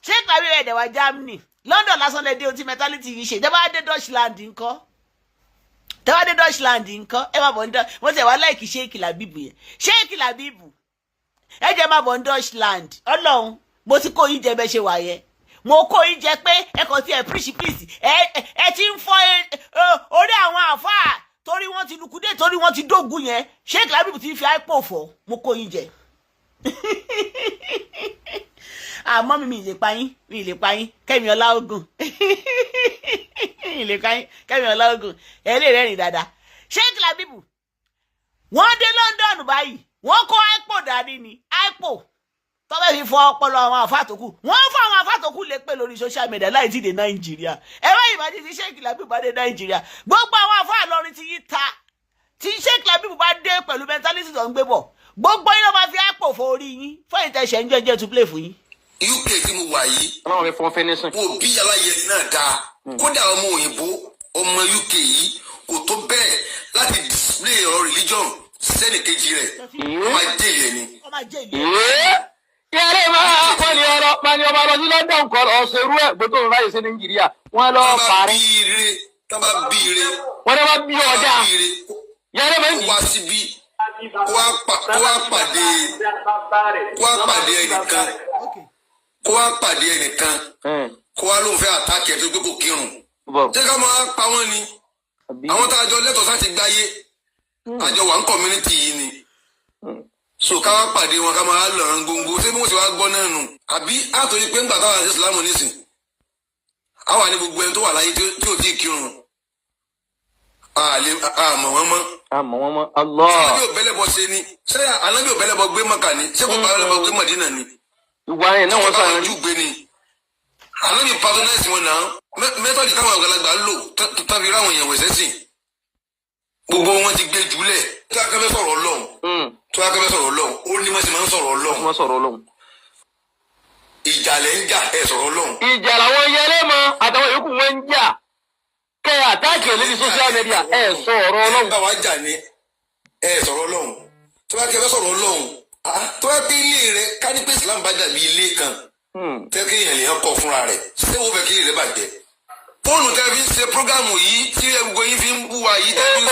Sheikh Labeeb ẹ̀dẹ̀ wá Germany London lásán lè dé ohun tí mentality yìí ṣe tẹ́wá dé Deutschland ńkọ́ ẹ má bọ̀ ní wọ́n tẹ̀ wá láìkí Sheikh Labeeb yẹn Sheikh Labeeb ẹ jẹ́ má bọ̀ ní Deutschland Ọlọ́run mo ti kó yín jẹ bẹ́ẹ̀ ṣe wà yẹn mo kó yín jẹ pé ẹ kàn ti ẹ̀ píríṣì ẹ ti ń fọ́ orí àwọn àfáà torí wọ́n ti lùkúdé torí wọ́n ti dógùn yẹn Sheikh Labeeb ti fi àìpò fọ́ mo kó yín jẹ àmọ́ mi lè pa yín Kẹ́mi Ọláògùn mi lè pa yín Kẹ́mi Ọláògùn ẹ lè rẹ́rìn dáadáa Sheikh Labeeb wọ́n dé London báyìí wọ́n kó àìpò dání ni àìpò tọ́bẹ̀ fi fọ ọpọlọ àwọn àfàtòkù wọ́n fọ àwọn àfàtòkù lè pè lórí social media láì tí dé Nàìjíríà ẹ̀rọ ìbàdí ti Sheikh Labeeb bá dé Nàìjíríà gbogbo àwọn àfáà lọrin ti yí ta tí Sheikh Labeeb bá dé pẹ̀lú mentality tó ń gbé bọ̀ gbogbo yín ló máa fi àpò fọ orí yín fún ìtẹ̀sẹ̀ ń jẹ́jẹ́ to play fún yín. UK tí mo wà yìí ọlọ́run mi fún fẹ́nẹ́sìn. wo bí aláyẹ náà dáa kódà ọmọ òyìnbó ọmọ UK yìí kò tó bẹ́ẹ̀ láti display ọ̀rọ̀ religion sẹ́nì kejì rẹ̀ wọ́n máa jẹ́lì ẹ̀ ni. Yẹ́rẹ́ máa kọ́ ni ọ̀rọ̀ pani ọba lọ sí London kọ́ lọ ṣerú ẹ̀ gbogbo ìrora yìí sí Nàìjíríà wọ́n lọ parí. Tọ́ba bí ire. Wọ́n lọ bí ọjà. Yẹ́rẹ́ máa ń wá síbí kó wá pàdé ẹnìkan kó wá pàdé ẹnìkan kó wá lóun fẹ́ àtàkì ẹ̀ tó gbé kò kírun. Ṣé ká máa pa wọ́n ni? Àwọn tá a jọ lẹ́tọ̀ọ́ sáti gbáyé àjọ wà ń community yìí ni. So ká wá pàdé wọn ká máa lọ̀rọ̀ gbòǹgbò ṣé bí wọ́n ti wá gbọ́ náà nù. Àbí àtòyí pé ńgbà táwọn àti ìsìlámù nísìn. Àwa ní gbogbo ẹni tó wà láyé tí ò tí ì kírun. Àmọ̀ wọn mọ́. Allah. Ànábì ò bẹ́lẹ̀ bọ́ ṣe ni. Ṣé ànábì ò bẹ́lẹ̀ bọ́ gbé Mọ́kà ni? Ṣé kò bẹ́lẹ̀ bọ́ gbé Mọ̀dínà ni? Ìwà yẹn náà wọ́n sọ̀rọ̀ jù gbé ni. Ànábì patronize wọn náà. Mẹ́tọ́dì táwọn àgbàlagbà lò tàbí ráwọn èèyàn wẹ̀sẹ̀ sìn. Gbogbo wọn ti gbé jùlẹ̀. Tí a kẹ́fẹ́ sọ̀rọ̀ Ọlọ́run. Tí a kẹ́fẹ́ sọ̀rọ̀ Ọlọ́run. Ó ní wọ́n sì máa ń sọ̀rọ̀ Ọlọ́run. Ìjà lẹ̀ ń jà ẹ̀ sọ̀rọ̀ Ọlọ́run. Ìjà làwọn yẹlé mọ àtàwọn yòókù wọn ń jà. Kẹ́ àtàkì lórí social media ẹ̀ sọ̀rọ̀ Ọlọ́run. Bá wa jà ní ẹ̀ sọ̀rọ̀ Ọlọ́run. Tí a kẹ́fẹ́ sọ̀rọ̀ Ọlọ́run. Tó bá pé ilé rẹ̀ ká ní pé Islam bá dàbí ilé kan. Fẹ́ kí èèyàn lè kọ́ fúnra rẹ̀. Ṣé wo fẹ́ kí ilé rẹ̀ bàjẹ́? Fóònù tẹ́ fi ń ṣe prógámù yìí tí gbogbo yín fi ń búwa yìí tẹ́ fi ń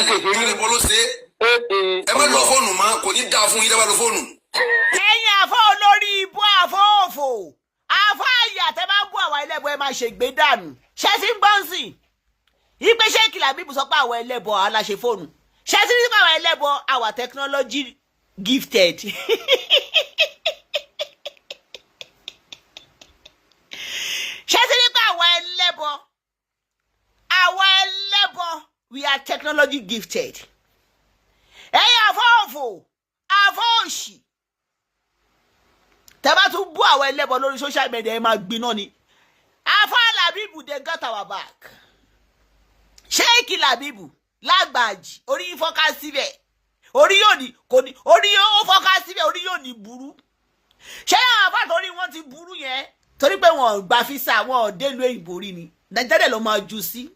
sọ̀rọ̀ ló ṣe. Ẹ má lo fóònù mọ́, kò ní dáa fún yín tẹ́ bá lo fóònù. Ẹ̀yin àfọ́ olórí ibú àfọ́òfò àfọ́ àyà tẹ́ bá ń bú àwọn ẹlẹ́bọ ẹ máa ṣègbè dànù ṣé tí ń gbọ́n sí ipe ṣé kìlà bíbù sọ pé àwọn ẹlẹ́bọ aláṣẹ fóònù ṣé tí ń sọ pé àwọn ẹlẹ́bọ our technology gifted. Ṣé tí ń pé àwọn ẹlẹ́bọ we are technology gifted. Ẹ̀yin àfọ́òfò àfọ́òṣì tẹ́ bá tún bú àwọn ẹlẹ́bọ lórí social media ẹ máa gbiná ni. Àfọ́ Làbíbù they got our back. Sheikh Làbíbù lágbàjì orí yín fọ́ká síbẹ̀ orí yóò ní kò ní orí yóò fọ́ká síbẹ̀ orí yóò ní burú. Ṣé àwọn àfọ́ àtọ́rí wọn ti burú yẹn torí pé wọn ò gba físà wọn ò délùú èyìnbó rí ni Nàìjíríà ló máa jù sí.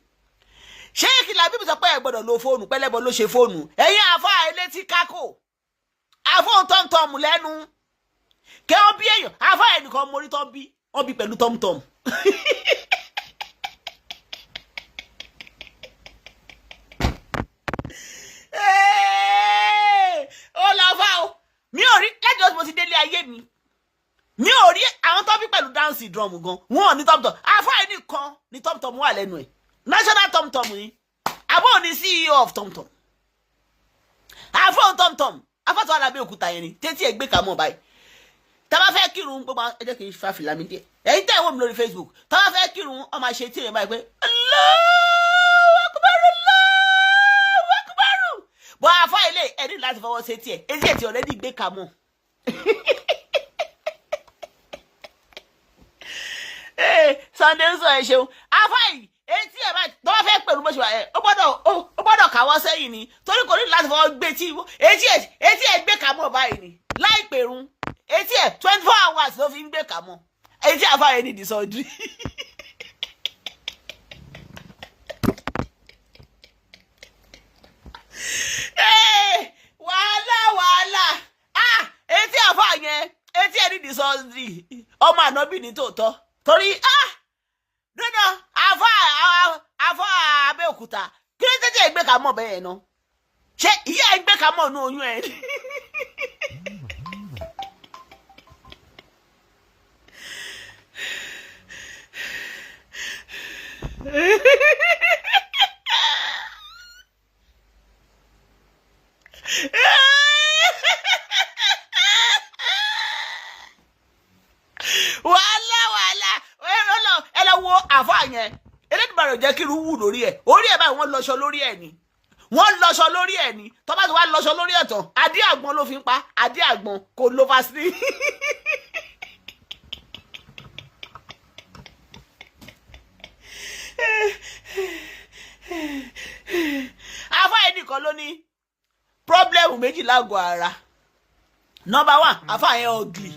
Sheikh Làbíbù sọ pé ẹ gbọ́dọ̀ lo fóònù pẹ́lẹ́bọ ló ṣe fóònù ẹ̀yin àfọ́ elétí kákò àfọ́ tọ́mtọ́mù lẹ́nu kẹ́ ọ bí èèyàn àfọ́ ẹnìkan mórí tọ́ bí wọ́n bí pẹ̀lú tọ́mtọ́mù. Ó lọ fà ó mi ò rí lẹ́jọ́ tí mo ti délé ayé mi mi ò rí àwọn tó bí pẹ̀lú down syndrome gan wọn ò ní tọ́mtọ́mù àfọ́ ẹnìkan ní tọ́mtọ́mù wà lẹ́nu ẹ̀ national tọ́mtọ́mù ni àbọ̀ ní CEO of tọ́mtọ́mù àfọ́ tọ́mtọ́mù afọ́tò Alábẹ́òkúta yẹn ni tẹ́tí ẹ̀ gbé kà mọ́ báyìí tá bá fẹ́ kírun gbogbo ẹ jẹ́ kí n fa fìlà mi díẹ̀ ẹ̀yin tẹ́ ẹ̀ wò mí lórí Facebook tá bá fẹ́ kírun ọ máa ṣe tí rẹ̀ báyìí pé Allahu Akbar Allahu Akbar bọ́ afọ́ ilé ẹ̀ ní láti fọwọ́ ṣe tiẹ̀ etí ẹ̀ tí already gbé kà mọ́. Sunday ń sọ ẹ ṣeun afọ́ yìí etí ẹ̀ báyìí tó bá fẹ́ pẹ̀lú bó ṣe wà ẹ̀ ó gbọ́dọ̀ káwọ́ sẹ́yìn ni torí kò ní láti fọwọ́ gbé tí etí ẹ̀ gbé kà mọ́ báyìí ni láì pèrún etí ẹ̀ 24 hours ló fi ń gbé kà mọ́ etí àfáàyè ní ìdìsọ́jú. wàhálà etí àfáàyè etí ẹ̀ ní ìdìsọ́jú ọmọ ànábì ní tòótọ́ torí nínú àfọ́ Abẹ́òkúta kí ló tètè gbé kà mọ́ bẹ́ẹ̀ náà ṣé ìyá ẹ̀ gbé kà mọ́ ní oyún ẹ̀. wàhálà ẹ lọ wo àfáà yẹn Elédùmarè jẹ́ kí irú wù lórí ẹ̀ orí ẹ̀ báyìí wọ́n lọ́ṣọ lórí ẹ̀ ni tó bá ti wá lọ́ṣọ lórí ẹ̀ tán adé àgbọn ló fi ń pa adé àgbọn kò lo vaseline. àfáà yẹn nìkan ló ní pírọ́blẹ́mù méjì lágọ̀ọ́ ara number 1 àfáà yẹn ugly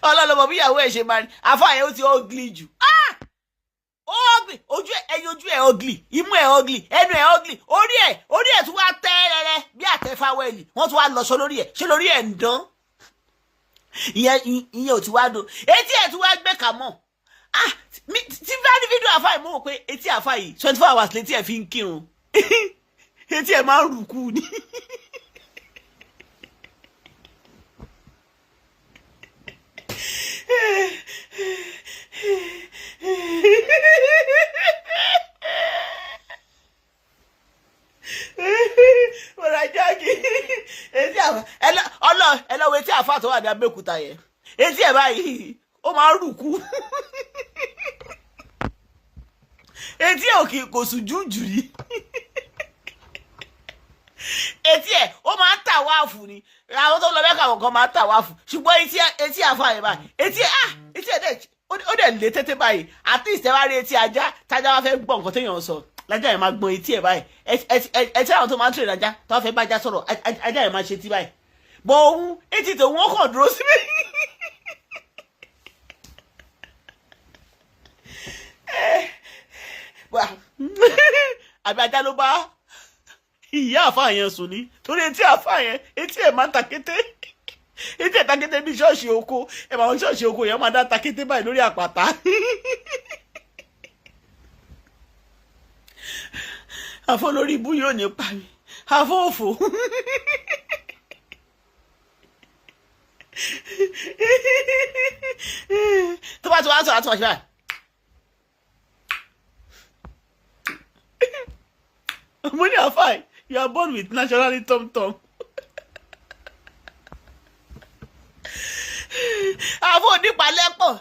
ọlọ́lọ́mọ bí ìyàwó ẹ̀ ṣe máa ní àfáà yẹn ó ti ugly jù ó ugly, ẹyin ojú ẹ̀ ugly, imú ẹ̀ ugly, ẹnu ẹ̀ ugly, orí ẹ̀ tún wá tẹ́rẹ̀rẹ̀ bí àtẹ̀fáwẹ́lì, wọ́n tún wá lọ́ṣọ́ lórí ẹ̀, ṣé lórí ẹ̀ ń dán? Ìyẹn ò ti wá dùn, etí ẹ̀ tún wá gbé kà mọ́. Tí bá ní fídíò àfáà yìí mo mọ̀ pé etí àfáà yìí 24 hours létí ẹ̀ fi ń kírun etí ẹ̀ máa ń rùkú ni. Bọ̀dà jáde etí àfáà ẹlọ́wọ́ etí àfáà tó wà ní Abẹ́òkúta yẹn etí ẹ̀ báyìí ó máa ń rùkú etí ẹ̀ òkè kò sùn jújù rí etí ẹ̀ ó máa ń tà wáàfù ni àwọn tó lọ bẹ́ẹ̀ kàwọn kan máa ń tà wáàfù ṣùgbọ́n etí àfáà yẹn báyìí etí ẹ̀ dẹ̀ ó dẹ̀ lé tètè báyìí àti ìṣẹ́wárí etí ajá tájá wá fẹ́ gbọ́ nǹkan téèyàn sọ lájà yẹn máa gbọ́n etí ẹ̀ báyìí etí àwọn tó máa ń tẹ̀lé ajá tó wá fẹ́ bá ajá sọ̀rọ̀ ajá yẹn máa ṣe tí báyìí bọ̀ òun etí tòun ó kàn dúró síbẹ̀. Àbí ajá ló bá ìyá àfáà yẹn sùn ní torí etí àfáà yẹn etí ẹ̀ máa ń takété etí ẹ̀ takété bí ṣọ́ọ̀ṣì oko ẹ̀ máa ń ṣọ́ọ̀ṣì oko yẹn máa dá takété báyìí lórí àpáta. Àfọ́ lórí ibú yóò ní pa mi àfọ́ òfò. Tó bá ti wá sọ̀rọ̀ àti wàṣẹ báyìí. Money are fine. You are born with naturally tom-tom. Àfọ̀ nípa lẹ́pọ̀.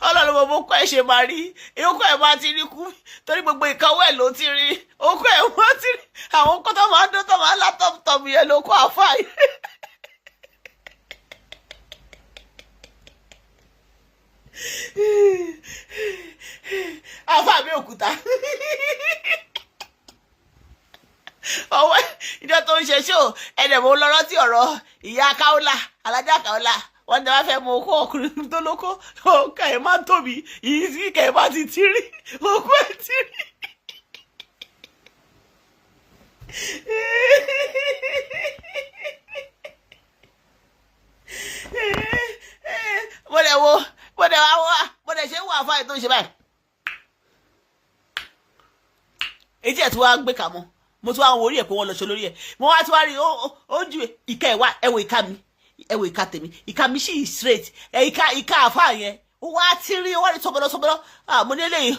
Ọlọ́run mo mú kọ́ ẹ̀ ṣe máa rí. Ìyókù ẹ̀ máa ti rí kú. Torí gbogbo ìkàwé ẹ̀ ló ti rí. Òkú ẹ̀ máa ti rí. Àwọn kọ́ tó máa ń dún tó máa ń lá tom-tom yẹn ló kọ́ àfáà yìí. Àfáà Abẹ́òkúta ọwọ́ ìjọ tó ń ṣe ṣó ẹ̀dẹ̀ mo lọ rántí ọ̀rọ̀ ìyá Káólà alájà Káólà wọ́n ní wọ́n fẹ́ mú okó ọkùnrin tó lóko òkú ẹ̀ máa tóbi yìí sí kẹ̀ máa ti rí òkú ẹ̀ ti rí. mo dẹ̀ ṣe ń wà fáyé tó ń ṣe báyìí etí ẹ̀ tí wọ́n á gbé kà mọ́ mo tún wá àwọn orí ẹ̀ pé wọ́n lọ ṣe lórí ẹ̀ mo wá tí wá rí ojú ìka ẹ̀ wá ẹ̀wọ̀ ìka mi ẹ̀wọ̀ ìka tèmi ìka mi sì straight ìka àfáà yẹn ó wá tí rí ó wá rí sọ́bọ́dọ́ mo ní eléyìí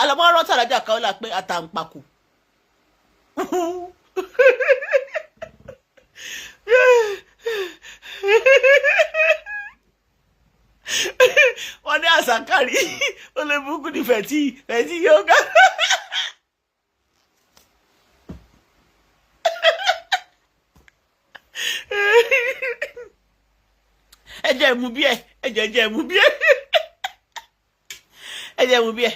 alamọ́rọ́ tàlájà kan là pé àtàǹpàkù. Wọ́n ní àṣàkárí ó lè búkú ní fẹ̀tí yóò gá. Ẹjẹ mú bí ẹ ẹjẹ mú bí ẹ ẹjẹ mú bí ẹ.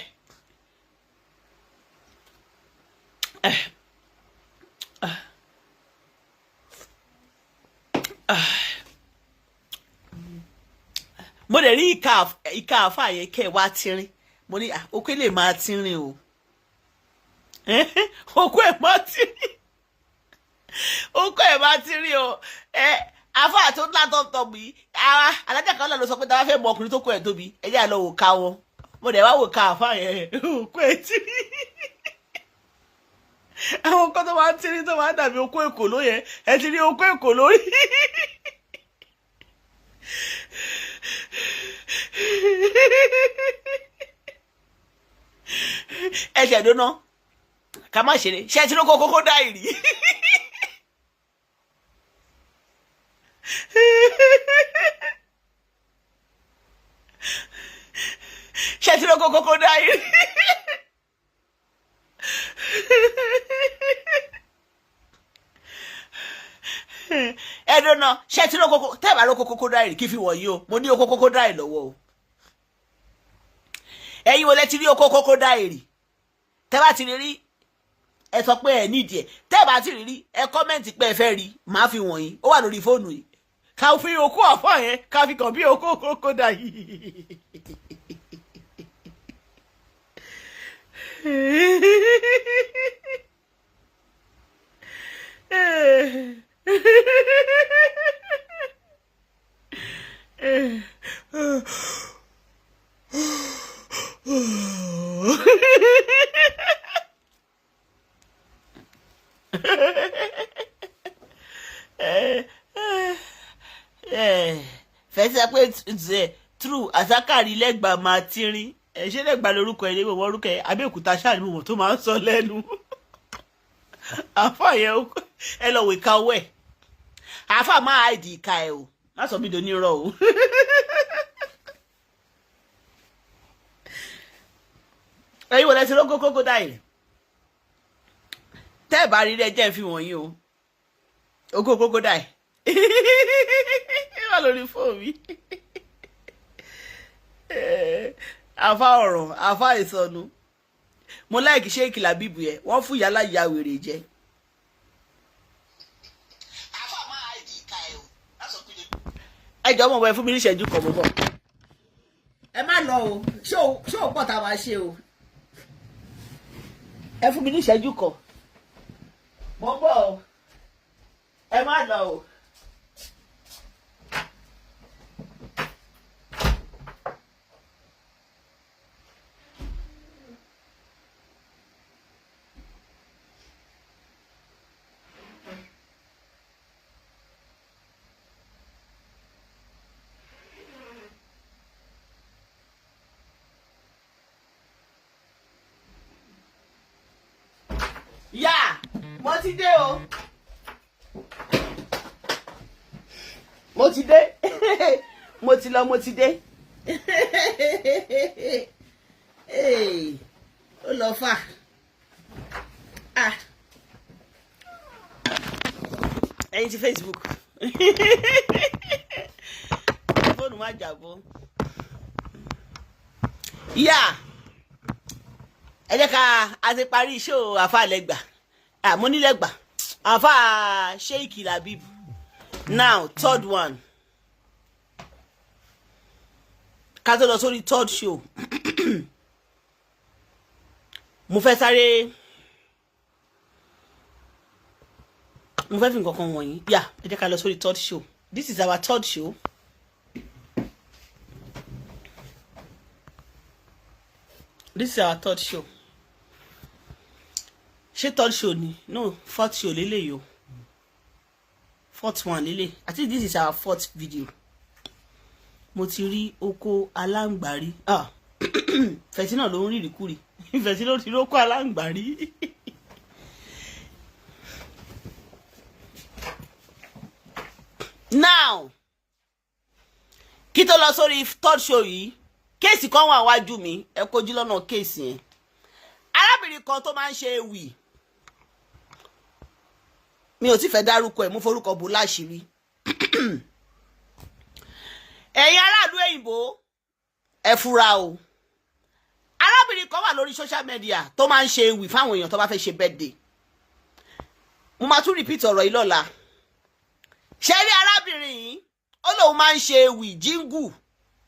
Mo dẹ̀ rí ìka àfáà yẹn kẹ́ ẹ̀ wá tínrín mo ní okó lè máa tínrín o okó ẹ̀ máa tínrín okó ẹ̀ máa tínrín o àfáà tó ńlá tọ̀tọ̀ bí alájà kan náà ló sọ pé táwa fẹ́ mọ ọkùnrin tó kó ẹ̀ tóbi ẹ jẹ́ àlọ́ wò ká wọn mo dẹ̀ wá wò ká àfáà yẹn okó ẹ̀ tínrín àwọn kan tó máa ń tínrín tó máa ń dàbí okó èkó ló yẹ ẹ ti rí okó èkó lórí. Ẹsẹ̀ dúná ká má ṣeré ṣe tí ló kó kókó dá ìrì. Ṣe tí ló kó kókó dá ìrì. Ẹdùn náà ṣe tí ló kókó tẹ́ẹ̀bà ló kó kókó dá ìrì kí fi wọ̀nyí o mo ní okó kókó dá ìrì lọ́wọ́ o. Ẹ̀yin wo lẹ ti rí okó kókó dá ìrì tẹ́ẹ̀bà ti rí ẹ sọ pé ẹ nídìí ẹ tẹ́ẹ̀bà ti rí ẹ kọ́mẹ́ǹtì pé ẹ fẹ́ rí màá fi wọ̀nyí ó wà lórí fóònù yìí ká fi okó àfọ yẹn ká fi kàn bí okó kókódà yìí. Fẹsẹ̀ pé true àsákàrí lẹ́gbàá máa ti rin ṣé lẹ́gbàá lórúkọ ẹ̀ léwọ̀ orúkọ ẹ̀ Abẹ́òkúta ṣáàlì mọ̀ tó máa ń sọ lẹ́nu àfà yẹn ẹ lọ wò ìka ọwọ́ ẹ̀ àfà máa àìdì ìka ẹ̀ o má sọ mí do nírọ̀ o. ẹ̀yin wọlé ti rógó kókó dá yìí tẹ́ ẹ̀ bá rí rẹ̀ jẹ́ fi wọ̀nyí o ogó kókó dá yìí wà lórí fóònù mi. Àfà ọ̀rọ̀ àfà ìsọnù mo láìkí Sheikh Labeeb yẹn wọ́n fún yàrá ìyá wèrè jẹ. ẹ jọ mọ̀ wẹ́ fún mi ní ìṣẹ́jú kan mo bọ̀. ẹ má lọ o ṣé ò pọ̀ tá a máa ṣe o ẹ fún mi ní ìṣẹ́jú kan mo bọ̀ o ẹ má lọ o. Yá, mo ti dé o. Mo ti dé. Mo ti lọ, mo ti dé. Ó lọ fà. Ẹ̀yin ti Facebook. Fóònù má jàbọ́. Yá. Ẹ jẹ́ ká a ti parí show àfà lẹ́gbà mo ní lẹ́gbà àfà Sheikh Labeeb. Now third one ká tó lọ sórí third show mo fẹ́ fi nǹkan kan wọ̀nyí ẹ jẹ́ ká lọ sórí third show. This is our third show. This is our third show. Ṣé third show ni? No, fourth show lélẹ̀ yo. Fourth one lélẹ̀. I think this is our fourth video. Mo ti rí oko aláǹgbárí. Fẹ̀tí náà ló ń rí ìrìkúrì. Fẹ̀tí ló ti rí oko aláǹgbárí. Now, kí tó lọ sórí third show yìí, kéèsì kan wà wájú mi, ẹ kojú lọ́nà kéèsì yẹn. Arábìnrin kan tó máa ń ṣe ewì. Mi ò tí fẹ́ dárúkọ ẹ̀, mo forúkọ bò láṣìírí. Ẹ̀yin aráàlú òyìnbó ẹ fura o. Arábìnrin kan wà lórí social media tó máa ń ṣe ewì fáwọn èèyàn tó bá fẹ́ ṣe birthday. Mo máa tún repeat ọ̀rọ̀ yìí lọ́la. Ṣé rí arábìnrin yìí ó lóun máa ń ṣe ewì jíngù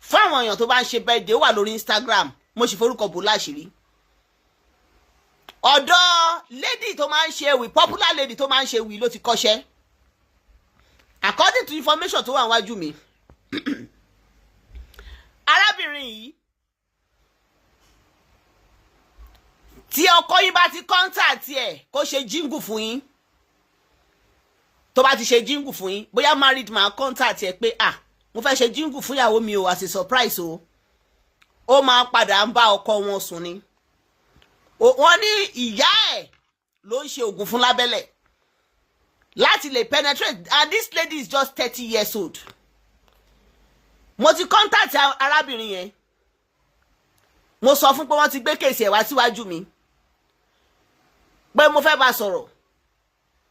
fáwọn èèyàn tó bá ń ṣe birthday, ó wà lórí Instagram, mo sì forúkọ bò láṣìírí. Ọ̀dọ̀ lady tó máa ń ṣe ewì, popular lady tó máa ń ṣe ewì ló ti kọ́ṣẹ́. According to information tó wà níwájú mi, arábìnrin yìí tí ọkọ yín bá ti contact ẹ̀ kó ṣe jíngù fún yín, tó bá ti ṣe jíngù fún yín, bóyá married man contact ẹ̀ pé mo fẹ́ ṣe jíngù fún ìyàwó mi o as a surprise o, ó máa padà ń bá ọkọ wọn sùn ni. Wọ́n ní ìyá ẹ̀ ló ń ṣe oògùn fún lábẹ́lẹ̀ láti lè penetrate, and this lady is just 30 years old. Mo ti contact arábìnrin yẹn, mo sọ fún pé wọ́n ti gbé kéèsì ẹ̀ wá síwájú mi pé mo fẹ́ bá sọ̀rọ̀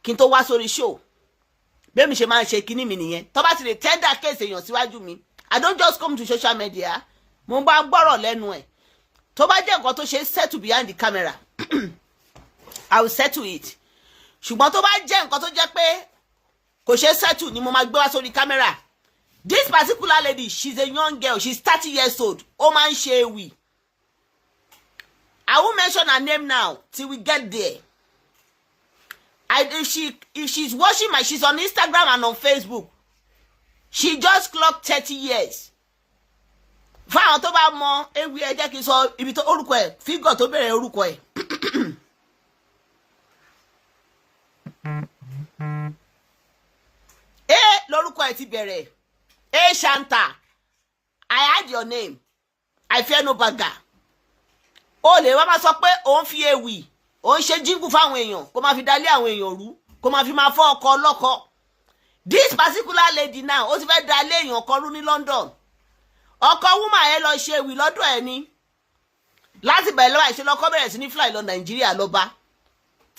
kí n tó wá sórí show. Bẹ́ẹ̀ mi ṣe máa ń ṣe kíní mi nìyẹn. Tó bá ti lè tender kéèsì èèyàn síwájú mi, I don't just come to social media, mo bá gbọ́rọ̀ lẹ́nu ẹ̀. Tó bá jẹ́ nǹkan tó ṣe settle behind the camera, I will settle it. Ṣùgbọ́n tó bá jẹ́ nǹkan tó jẹ́ pé kò ṣe settle ni mo máa gbé wá sórí camera This particular lady, she's a young girl, she's 30 years old. Oman Shewi. I won't mention her name now till we get there. If she's watching she's on Instagram and on Facebook. She just clocked 30 years. Fáwọn tó bá mọ ewì ẹ jẹ́ kí n sọ ibi tó orúkọ ẹ̀ fígọ̀ tó bẹ̀rẹ̀ orúkọ ẹ̀. Lórúkọ ẹ̀ ti bẹ̀rẹ̀. Shanta, I heard your name. I fear no bagger. O lè wá máa sọ pé òun fi ewì, òun ṣe jíngù fáwọn èèyàn, kó máa fi dalé àwọn èèyàn rú, kó máa fi máa fọ́ ọkọ ọlọ́kọ. This particular lady now, ó ti fẹ́ dalé èèyàn kan rú ní London. Ọkọ woman ẹ lọ ṣe ewì lọ́dọ̀ ẹ ní. Láti bẹ̀rẹ̀ lọ́wọ́ ìṣe lọ́kọ́ bẹ̀rẹ̀ sí ní fly lọ Nàìjíríà lọ bá.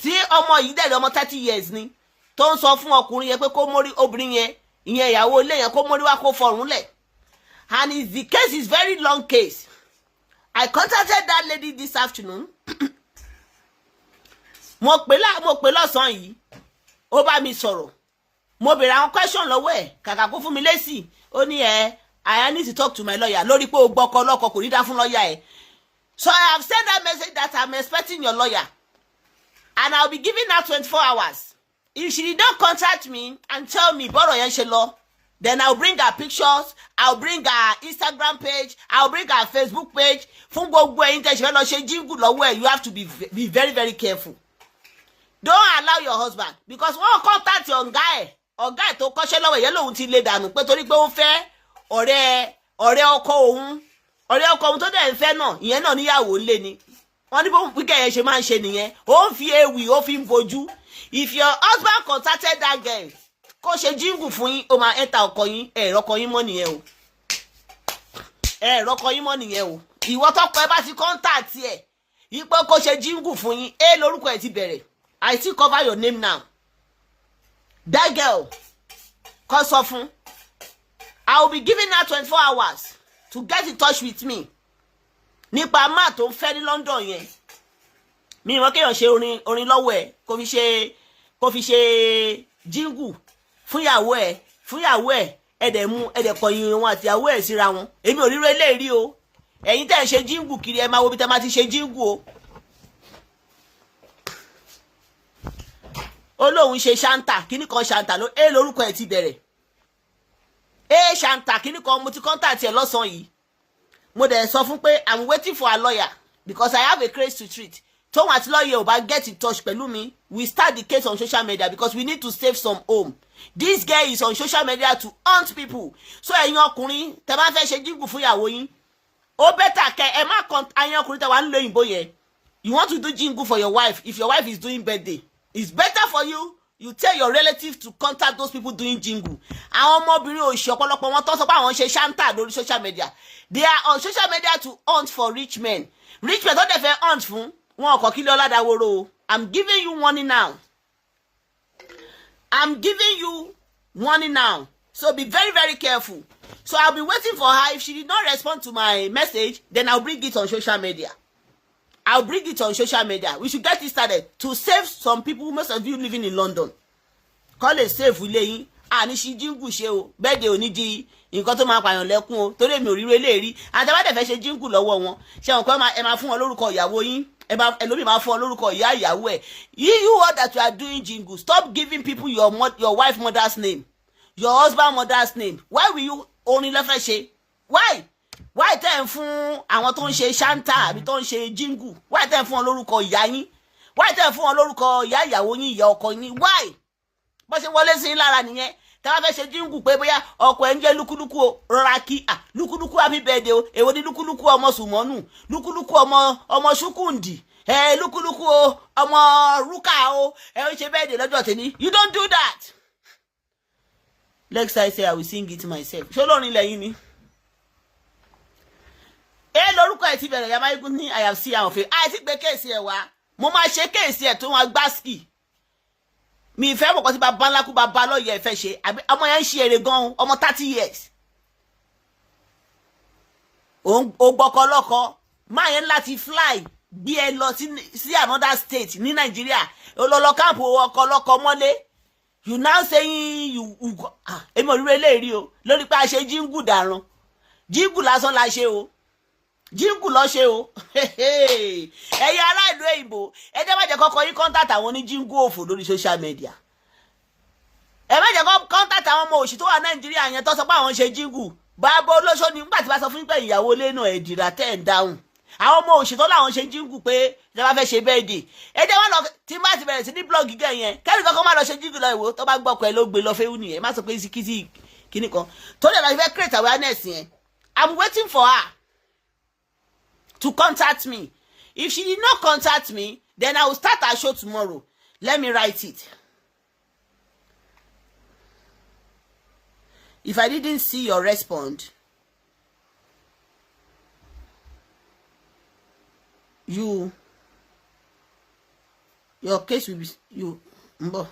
Tí ọmọ yìí dẹ̀ ọmọ 30 years ni, tó ń sọ fún ọkùnrin yẹn pé kó mórí obìnrin yẹn, ìyẹn ìyàwó ilé yẹn kó mórí wá kó fọrùn lẹ̀. And the case is very long case. I contacted that lady this afternoon. Mo pè lọ́sàn yìí. Ó bá mi sọ̀rọ̀. Mo bèrè àwọn question lọ́wọ́ ẹ̀. Kàkà kó fún mi lésì. Ó ní I need to talk to my lawyer. Lórí pé o gbọ́kọ lọ́kọ kò ní dá fún lawyer ẹ̀. So I have sent that message that I'm expecting your lawyer. And I'll be giving her 24 hours. If she did not contact me and tell me bọ́rọ̀ yẹn ṣe lọ, then I'll bring her pictures, I'll bring her Instagram page, I'll bring her Facebook page. Fún gbogbo ẹ̀yin tẹ́ ṣe fẹ́ lọ ṣe jíngù lọ́wọ́ ẹ̀, you have to be very, very careful. Don't allow your husband, because wọ́n contact ọ̀gá ẹ̀ tó kọ́ṣẹ́ lọ́wọ́ yẹn lòun ti lé dànù pé torí pé ó fẹ́ ọ̀rẹ́ ọkọ òun tó dẹ̀ ń fẹ́ náà, ìyẹn náà níyàwó lé ni. Wọ́n ní bó wíkẹ́ yẹn ṣe máa ń ṣe nìyẹn. Ó ń fi ewì, ó fi ń bojú. If your husband contacted that girl, kó ṣe jíngù fún yín, ó máa ẹ́ta ọkọ yín, ẹ̀rọkọ yín mọ́ nìyẹn o. Ẹ̀rọkọ yín mọ́ nìyẹn o. Ìwọ tọ́kọ ẹ bá ti contact ẹ̀, yípo kó ṣe jíngù fún yín, lórúkọ ẹ̀ ti bẹ̀rẹ̀. I still cover your name now. That girl, kó sọ fún. I will be giving her 24 hours to get in touch with me. Nípa máa tó ń fẹ́ ní London yẹn. Mi ìwọ́n kéèyàn ṣe orin lọ́wọ́ ẹ̀ kó fi ṣe jíngù fún ìyàwó ẹ̀ ẹ̀dẹ̀ kọ̀yìn wọn àti ìyàwó ẹ̀ síra wọn. Èmi ò ríro eléyìí o. Ẹ̀yin tẹ́ ń ṣe jíngù kiri ẹ máa wo bí tẹ́ máa ti ṣe jíngù o. Ó lóun ṣe Shanta, kíní kan Shanta lórúkọ ẹ̀ ti bẹ̀rẹ̀. Shanta, kíní kan mo ti contact ẹ̀ lọ́sàn-án yìí. Mo dẹ̀ sọ fún pé I'm waiting for a lawyer because I have a case to treat. Tóun àti lawyer ò bá get in touch pẹ̀lú mi, we start the case on social media because we need to save some home. This girl is on social media to hunt people. So ẹ̀yin ọkùnrin tẹ́ bá fẹ́ ṣe jíngù fún ìyàwó yín, ó bẹ́tà kẹ́ ẹ má kàn ẹ̀yin ọkùnrin tẹ́ wà ń lo òyìnbó yẹn. You want to do jingle for your wife if your wife is doing birthday. It's better for you. You tell your relatives to contact those people doing jingle. Àwọn ọmọbìnrin òṣì ọ̀pọ̀lọpọ̀ wọn tó sọ pé àwọn ṣe Shanta lórí social media. They are on social media to hunt for rich men. Rich men tó dẹ̀ fẹ́ hunt fún wọn ọkọ̀ kílẹ̀ ọ̀làdàwòrò o. I'm giving you warning now. I'm giving you warning now. So be very, very careful. So I'll be waiting for her. If she did not respond to my message, then I'll bring it on social media. I'll bring it on social media. We should get it started to save some people, most of you living in London. Call it safe ilé yín. Ní ṣe jíngù ṣe o. Bẹ́ẹ̀dẹ̀ ò ní di nǹkan tó máa pààyàn lẹ́kún o. Torí èmi ò rí relé rí. Àtẹ̀wá dẹ̀ fẹ́ ṣe jíngù lọ́wọ́ wọn. Ṣé wọn kọ́ ẹ máa fún wọn lórúkọ ìyàwó yín? Ẹlòmíì máa fún wọn lórúkọ ìyá ìyàwó ẹ̀. You all that you are doing jingle, stop giving people your wife mother's name, your husband mother's name. Why will you only lẹ́fẹ̀ẹ́ ṣe? Why tẹ́ ń fún àwọn tó ń ṣe Shanta àbí tó ń ṣe jingle? Why tẹ́ ń fún wọn lórúkọ ìyá yín? Why tẹ́ ń fún wọn lórúkọ ìyá ìyàwó yín, ìyá ọkọ yín? Why? Bó ṣe wọlé sí lára nìyẹn. Tẹ́ bá fẹ́ ṣe jingle pé bóyá ọkọ ẹ̀ ń jẹ́ lúkúlúkú o, rọra kí lúkúlúkú happy birthday o. Èwo ni lúkúlúkú ọmọ sùmọ́nù, lúkúlúkú ọmọ ṣúkùndì, lúkúlúkú o ọmọ rúkà o, ó ṣe birthday lọ́jọ́ tèmi. You don't do that. Next I say I will sing it myself. Ṣé olórin lẹ́yìn ni? Lórúkọ ẹ̀ ti bẹ̀rẹ̀ Yamayikun ní I have seen àwọn òfin. Ti gbé kéèsì ẹ̀ wá. Mo máa ṣe kéèsì ẹ̀ tó wọn gbá ski. Mi ìfẹ́ mọ̀kọ́ sí bàbá ńlá kú bàbá lọ́yẹ̀ ẹ̀fẹ́ ṣe. Ọmọ yẹn ń ṣe èrè gan-an, ọmọ 30 years. Ó gbọ́kọ lọ́kọ. Máa yẹn láti fly gbé ẹ lọ sí another state ní Nàìjíríà. Ó lọ káàpù ọkọ lọ́kọ mọ́lé. you now saying you èmi ò rí eléyìí o lórí pé a ṣe jíngù dàrán jíngù lásán la ṣe o jíngù lọ ṣe o ẹ̀yin ará ìlú èyìnbó ẹ jẹ́ má jẹ́ kọ́kọ́ yín contact àwọn ní jíngù òfò lórí social media ẹ má jẹ́ kọ́ contact àwọn ọmọ òṣì tó wà Nàìjíríà yẹn tó sọ pé àwọn ṣe jíngù bàbá olóṣó ni nígbà tí bá sọ fún pé ìyàwó ilé náà ẹ̀ dìrà tẹ́ ẹ̀ dáhùn àwọn ọmọ òṣì tó láwọn ṣe jíngù pé ìjọba fẹ́ ṣe bẹ́ẹ̀dì ẹ jẹ́ wọ́n lọ tí má ti bẹ̀rẹ̀ sí ní blọ́ọ̀gì gẹ̀ yẹn kẹ́rì kankan má lọ ṣe jíngù lọ ìwò tó bá gbọ́kọ̀ ẹ ló gbé lọ fẹ́wù nìyẹn má sọ pé kìsì kíní kan tó lè lọ fẹ́ create awareness yẹn I'm waiting for her to contact me. If she did not contact me, then I will start her show tomorrow. Let me write it. If I didn't see your response, your case will be Mbo.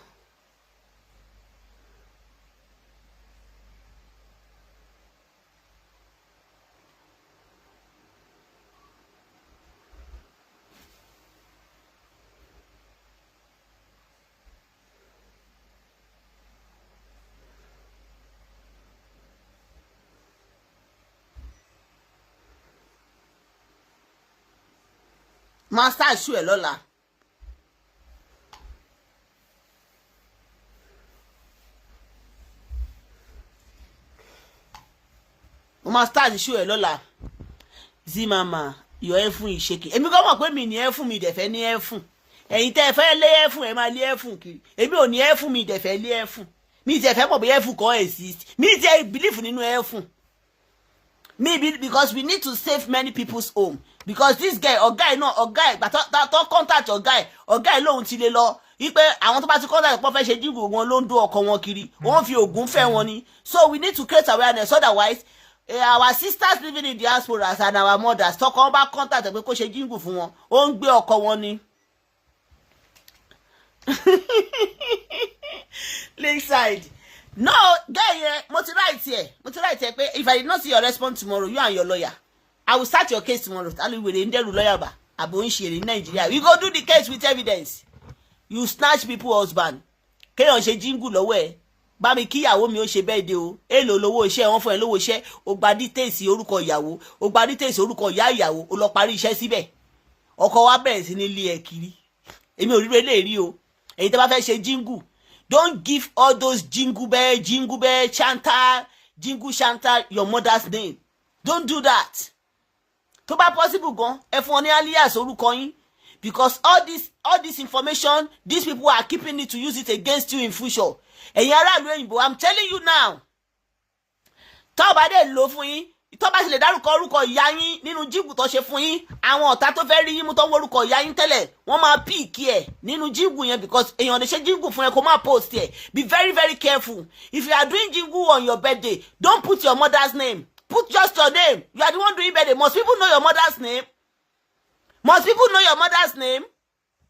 Master ṣú ẹ lọ́la. Master ṣú ẹ lọ́la. Zimama yọ ẹ fún ìṣèké. Èmi kò mọ̀ pé mi ní ẹ fún mi dẹ̀fẹ́ ní ẹ fún. Ẹ̀yin tẹ́ fẹ́ lé ẹ fún ẹ máa lé ẹ fún kiri. Èmi ò ní ẹ fún mi dẹ̀fẹ́ lé ẹ fún. Mi dẹ̀fẹ́ mọ̀ bóyá ẹ fún kọ́ exist. Mi dẹ̀ believe nínú ẹ fún. Maybe because we need to save many people's home. Because this guy but that contact guy lóhun ti lè lọ wípé àwọn tó bá ti contact pọ̀ fẹ́ ṣe jíngù wọn ló ń dó ọkọ wọn kiri wọ́n fi ògùn fẹ́ wọn ni. So we need to create awareness, otherwise our sisters living in diasporas and our mothers tọkọ wọn bá contact pé kó ṣe jíngù fún wọn ó ń gbé ọkọ wọn ni. Lakeside. No, guy here, mo ti write here. If I did not see your response tomorrow, you and your lawyer, I will start your case tomorrow. Tell you with the Indian lawyer ba. Abonshire in Nigeria. You go do the case with evidence. You snatch people husband. Kéèyàn ṣe jíngù lọ́wọ́ ẹ̀. Bá mi kí ìyàwó mi ó ṣe birthday o. Èló lówó iṣẹ́ wọn fún ẹ lówó iṣẹ́. O gba details orúkọ ìyàwó. O gba details orúkọ ìyá ìyàwó. O lọ parí iṣẹ́ síbẹ̀. Ọkọ wa bẹ̀rẹ̀ sí ní lé ẹ kiri. Èmi ò rí rele rí o. Èyí tẹ́ bá fẹ́ ṣe jíngù. Don't give all those jingle bell, chanter, jingle chanter your mother's name. Don't do that. Tó bá possible gan, ẹ fún wọn ní alias orúkọ yín, because all this information, these people are keeping it to use it against you in future. Ẹ̀yin ará ìlú òyìnbó, I'm telling you now. Tó bá dé lò fún yín, tó bá sì lè dárúkọ orúkọ ìyá yín nínú jíngù tó ṣe fún yín, àwọn ọ̀tá tó fẹ́ rí yín mú tó ń orúkọ ìyá yín tẹ́lẹ̀, wọ́n máa píìkì ẹ̀ nínú jíngù yẹn, because èèyàn lè ṣe jíngù fún ẹ kó máa post ẹ̀. Be very very careful. If you are doing jingle on your birthday, don't put your mother's name. Put just your name. You are the one doing birthday. Must people know your mother's name? Must people know your mother's name?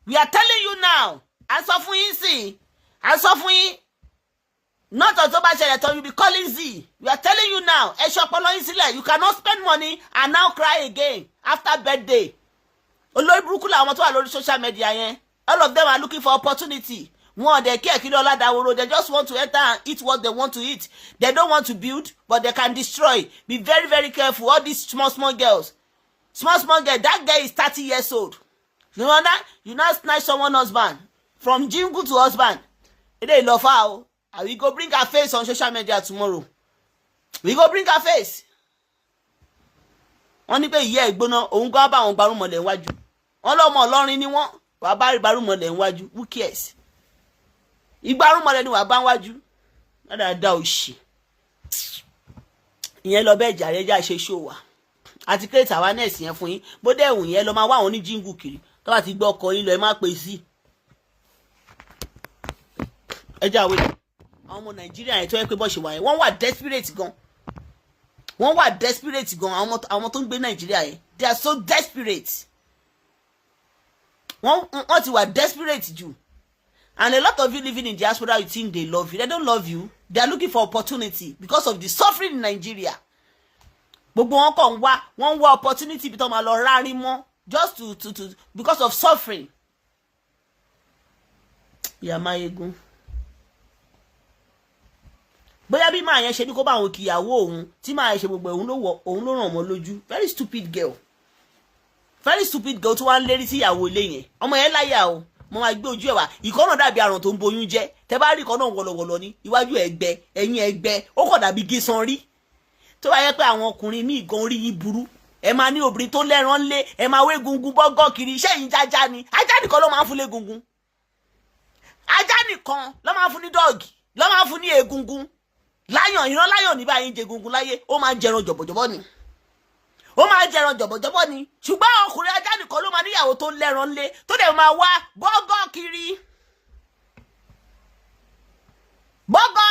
We are telling you now. And so fún yín sí. And so fún yín. Not October Sheleton, you'll be calling Z. We are telling you now. You cannot spend money and now cry again after birthday. Olórí burúkú làwọn tó wà lórí social media yẹn. All of them are looking for opportunity. One, they care kí lọ́lá dáwọ́rọ́. They just want to enter and eat what they want to eat. They don't want to build, but they can destroy. Be very, very careful. All these small girls. Small girl. That guy is 30 years old. You know that? You now snatch someone's husband. From jingle to husband. It ain't love how. And we go bring her face on social media tomorrow. We go bring her face. Wọ́n ní pé ìyá ìgbóná òun gan bá àwọn gbarumọlẹ̀ níwájú. Wọ́n lọ́mọ Ọlọ́rin ni wọ́n. Wàá bá gbarumọlẹ̀ níwájú. Who cares? Ìgbárùmọlẹ̀ ni wàá bá níwájú. Dáadáa òṣì. Ìyẹn lọ bẹ́ẹ̀ jàre já ṣe show wa. Àti create awareness yẹn fún yín. Bó dé ẹ̀wùn yẹn lọ máa wá àwọn ní jingle kiri. Tó bá ti gbọ́ ọkọ yín lọ ẹ má pè sí. Ẹ já wé. Àwọn ọmọ Nàìjíríà yẹn tó yẹ pé bọ́ ṣe wà yẹn wọ́n wà desperate gan. Àwọn tó ń gbé Nàìjíríà yẹn. They are so desperate. Wọ́n ti wà desperate jù. And a lot of you living in diaspora, you think they love you. They don't love you. They are looking for opportunity because of the suffering in Nigeria. Gbogbo wọn kàn wọ́n wá opportunity bí tó máa lọ rárí mọ́ just to because of suffering. Yamayegun. bóyá bí máa yẹn ṣe ní kó bá àwọn kìyàwó òun tí máa ṣe gbogbo òun ló ràn mọ́ lójú. Very stupid girl, very stupid girl tó wá ń lérí sí ìyàwó ilé yẹn. Ọmọ yẹn láyà o, mo máa gbé ojú ẹ̀ wá. Ìkọ́ náà dàbí àrùn tó ń boyún jẹ́, tẹ bá rí ìkọ́ náà wọ̀lọ̀wọ̀lọ̀ ní iwájú ẹ̀gbẹ́ ẹ̀yìn ẹ̀gbẹ́, ó kọ̀ dàbí gísan rí. Tó bá yẹ pé àwọn ọkùnrin míì gan orí yín burú, ẹ máa ní obìnrin tó lẹ́ran lé, ẹ máa wé gungun bọ́gọ́ kiri, iṣẹ́ yìí jájá ni. Ajá nìkan ló máa ń fún lé gungun, ajá nìkan ló máa ń fún ní dọ́ọ̀gì, ló máa ń fún ní egungun. Láyàn, ìran láyàn ní báyìí ń jẹ gungun láyé, ó máa ń jẹran jọ̀bọ̀jọ̀bọ̀ ni, ó máa ń jẹran jọ̀bọ̀jọ̀bọ̀ ni. Ṣùgbọ́n ọkùnrin ajá nìkan ló máa níyàwó tó lẹ́ran lé, tó dẹ̀ máa wá bọ́gọ́ kiri. Bọ́gọ́.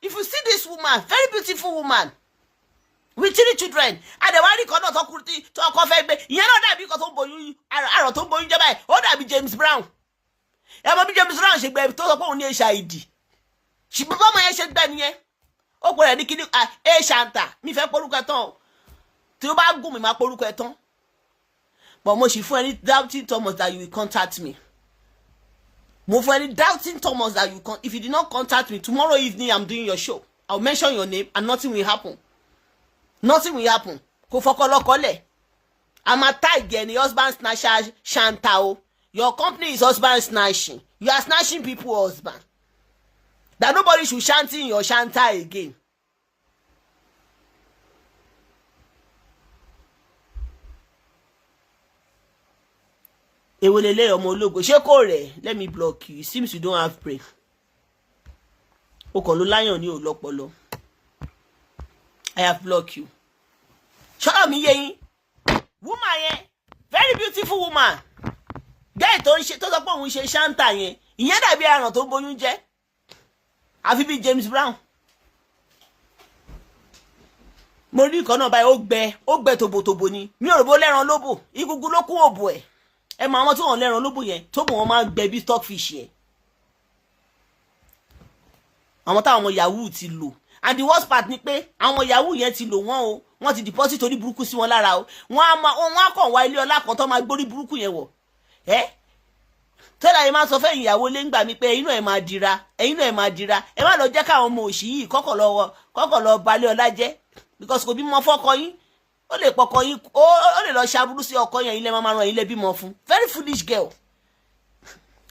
If you see this woman, very beautiful woman with 3 children, àdẹ̀wárí kan náà tó ọkọ fẹ́ gbé, ìyẹn náà dàbí kan tó ń boyún, àrọ̀ tó ń boyún jẹ́ báyìí, ó dàbí James Brown. Ẹ mọ̀ bí James Brown ṣe gbẹ tó sọ pé òun ní HIV. Ṣùgbọ́n bọ́mọ yẹn ṣe gbẹ nìyẹn. Ó pè rẹ̀ ní kíní Shanta, mi fẹ́ porúkọ ẹ̀ tán. Tí ó bá gùn mi máa porúkọ ẹ̀ tán. But mo sì fún ẹ ní Doubting Thomas that you will contact me. Mo fún ẹ ní Doubting Thomas that you if you did not contact me, tomorrow evening I'm doing your show. I'll mention your name and nothing will happen. Nothing will happen. Kò fọkọlọkọlẹ̀. I'm a tiger and husband snatcher Shanta o. Your company is husband snatching. You are snatching people's husband. That nobody should shanty in your Shanta again. Ewelele ọmọ ológo ṣé kò rẹ̀? Let me block you. It seems you don't have brain. O kàn ló láyàn ní òlọ́pọlọ. I have blocked you. Ṣọ́rọ̀ mi yé yín. Woman yẹn, very beautiful woman. Gẹ́ẹ̀ tó sọ pé òun ṣe Shanta yẹn, ìyẹn dàbí àrùn tó ń boyún jẹ́. Àfi bí James Brown. Mo rí ìkan náà báyìí ó gbẹ tòbòtòbò ni. Mi ò rò bó lẹ́ran lóbò, igugu ló kún òbò ẹ̀. Ẹ mọ àwọn tí wọ́n lẹ́ran lóbò yẹn, tóbò wọn máa ń gbẹ bí stockfish yẹn. Àwọn táwọn ọmọ Yahoo ti lò. And the worst part ni pé àwọn Yahoo yẹn ti lò wọ́n o. Wọ́n ti deposit orí burúkú sí wọn lára o. Wọ́n á kàn wá ilé ọlá kan tó máa gbórí burúkú yẹn wọ̀. Tọ́lá yẹn máa sọ fẹ́ ìyàwó lé ń gbà mí pé ẹ̀yin náà ẹ̀ máa dira, ẹ̀yin náà ẹ̀ máa dira. Ẹ má lọ jẹ́ káwọn ọmọ òṣì yìí kọ́kọ̀ lọ balẹ̀ ọlá jẹ́. Because kò bímọ fọ́kọ yín. Ó lè pọkọ yín, ó lè lọ ṣaburú sí ọkọ yẹn, ilé máa ràn ilé bímọ fún. Very foolish girl.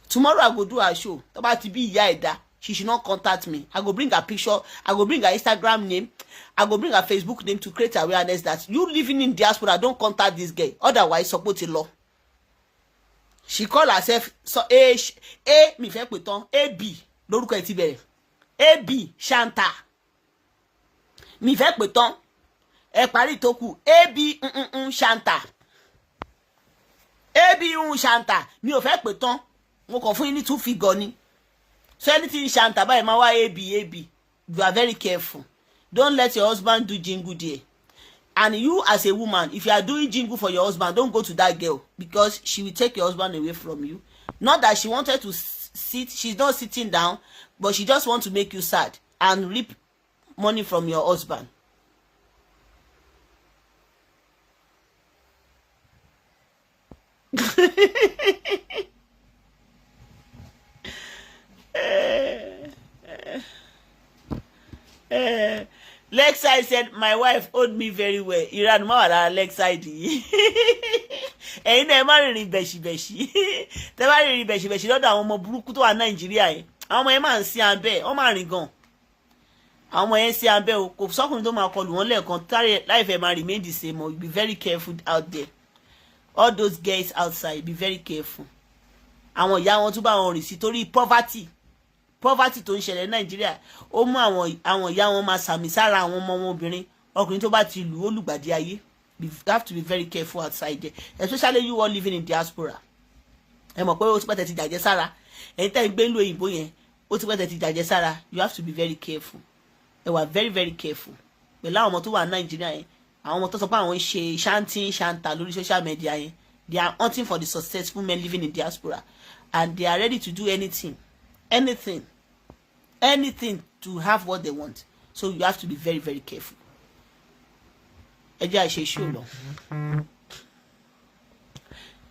Tomorrow I go do her show. Tó bá ti bí ìyá ẹ̀dá, she should not contact me. I go bring her picture, I go bring her Instagram name, I go bring her Facebook name to create awareness that you living in diaspora don't contact this girl. Otherwise, support the law. She call herself mi fẹ́ pè tán AB lórúkọ ẹ̀ ti bẹ̀rẹ̀ AB Shanta mi fẹ́ pè tán ẹ parí tó kù AB Shanta AB Shanta mi ò fẹ́ pè tán mo kàn fún yín ní 2 figure ni so anything Shanta báyìí máa wá AB you are very careful. Don't let your husband do jingle there. And you as a woman, if you are doing jingle for your husband, don't go to that girl because she will take your husband away from you. Not that she wanted to sit, she's not sitting down, but she just wants to make you sad and reap money from your husband. Lakeside said, my wife owed me very well. Iran ma wà lára Lakeside yìí. Ẹ̀yin náà ẹ má rìnrìn bẹ̀ṣìbẹ̀ṣì. Tẹ́ bá rìnrìn bẹ̀ṣìbẹ̀ṣì lọ́dọ̀ àwọn ọmọ burúkú tó wà Nàìjíríà yẹn. Àwọn ọmọ yẹn máa ń sí abẹ́, wọ́n máa rìn gan. Àwọn ọmọ yẹn sí abẹ́ o. Kò sọ́kùnrin tó máa kọlù wọ́n lẹ́ẹ̀kan. Life ẹ̀ máa remain the same o. Be very careful out there. All those girls outside, be very careful. Àwọn ìyá wọn tún bá wọn rìn sí torí poverty tó ń ṣẹlẹ̀ ní Nàìjíríà ó mú àwọn ìyá wọn máa sàmì sára àwọn ọmọ wọn obìnrin ọkùnrin tó bá ti lù ó lùgbàdì ayé. You have to be very careful outside there, especially you all living in diaspora. Ẹ mọ̀ pé ó ti pẹ́ tẹ̀ ti jàjẹ́ sára ẹ̀yin tẹ́ ń gbé ìlú òyìnbó yẹn ó ti pẹ́ tẹ̀ ti jàjẹ́ sára. You have to be very careful. Ẹ wà very very careful pẹ̀lú àwọn ọmọ tó wà ní Nàìjíríà yẹn. Àwọn ọmọ tó sọ pé àwọn ń ṣe Shanta lórí social media yẹn. They are hunting for the successful men living in diaspora and they are ready to do anything to have what they want. So you have to be very very careful. Ẹ jẹ́ àṣẹ ṣó lọ.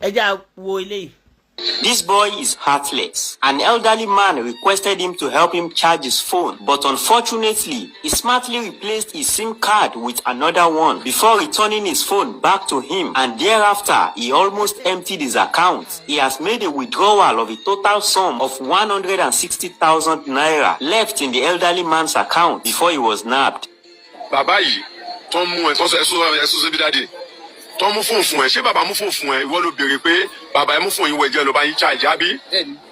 Ẹ jẹ́ wo eléyìí. This boy is heartless. An elderly man requested him to help him charge his phone, but unfortunately, he smartly replaced his SIM card with another one before returning his phone back to him, and thereafter, he almost emptied his account. He has made a withdrawal of a total sum of 160,000 naira left in the elderly man's account before he was nabbed. Bàbá yìí tó ń mú ẹ tó ẹsùn síbi dáadé tó ń mú fóònù fún ẹ ṣé bàbá mú fóònù fún ẹ ìwọ ló béèrè pé bàbá ẹ mú fóònù yín wọ ẹjẹ ló bá yín charge àbí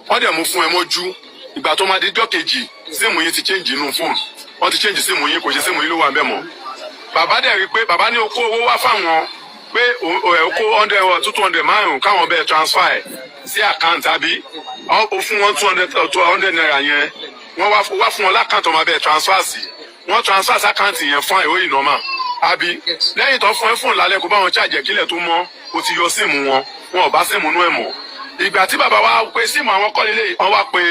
wọ́n dẹ̀ mú fún ẹ mọ́jú ìgbà tó máa di jọ́ kejì síìmù yín ti change inú fóònù wọ́n ti change síìmù yín kò ṣe síìmù yín ló wà ń bẹ̀ mọ́ bàbá dẹ̀ rí pé bàbá ní ó kó owó wá fáwọn pé ó kó 200 márùn káwọn bẹ́ẹ̀ transfer ẹ̀ sí àkáǹtì àbí ó fún wọn 200 naira yẹn wọ́n wá fún wọn lákàntì ọmọ bẹ́ẹ̀ transfer sí wọ́n transfer sí àkáǹtì yẹn fún àìwé ìnọ́mà àbí lẹ́yìn tó fún ẹ fóònù lálẹ́ kó bá wọn charge kílẹ̀ tó mọ́ ó ti yọ síìmù wọn ò bá síìmù nú ẹ̀ mọ́ ìgbà tí bàbá wa pé síìmù àwọn kọ́ nílé wọn wá pé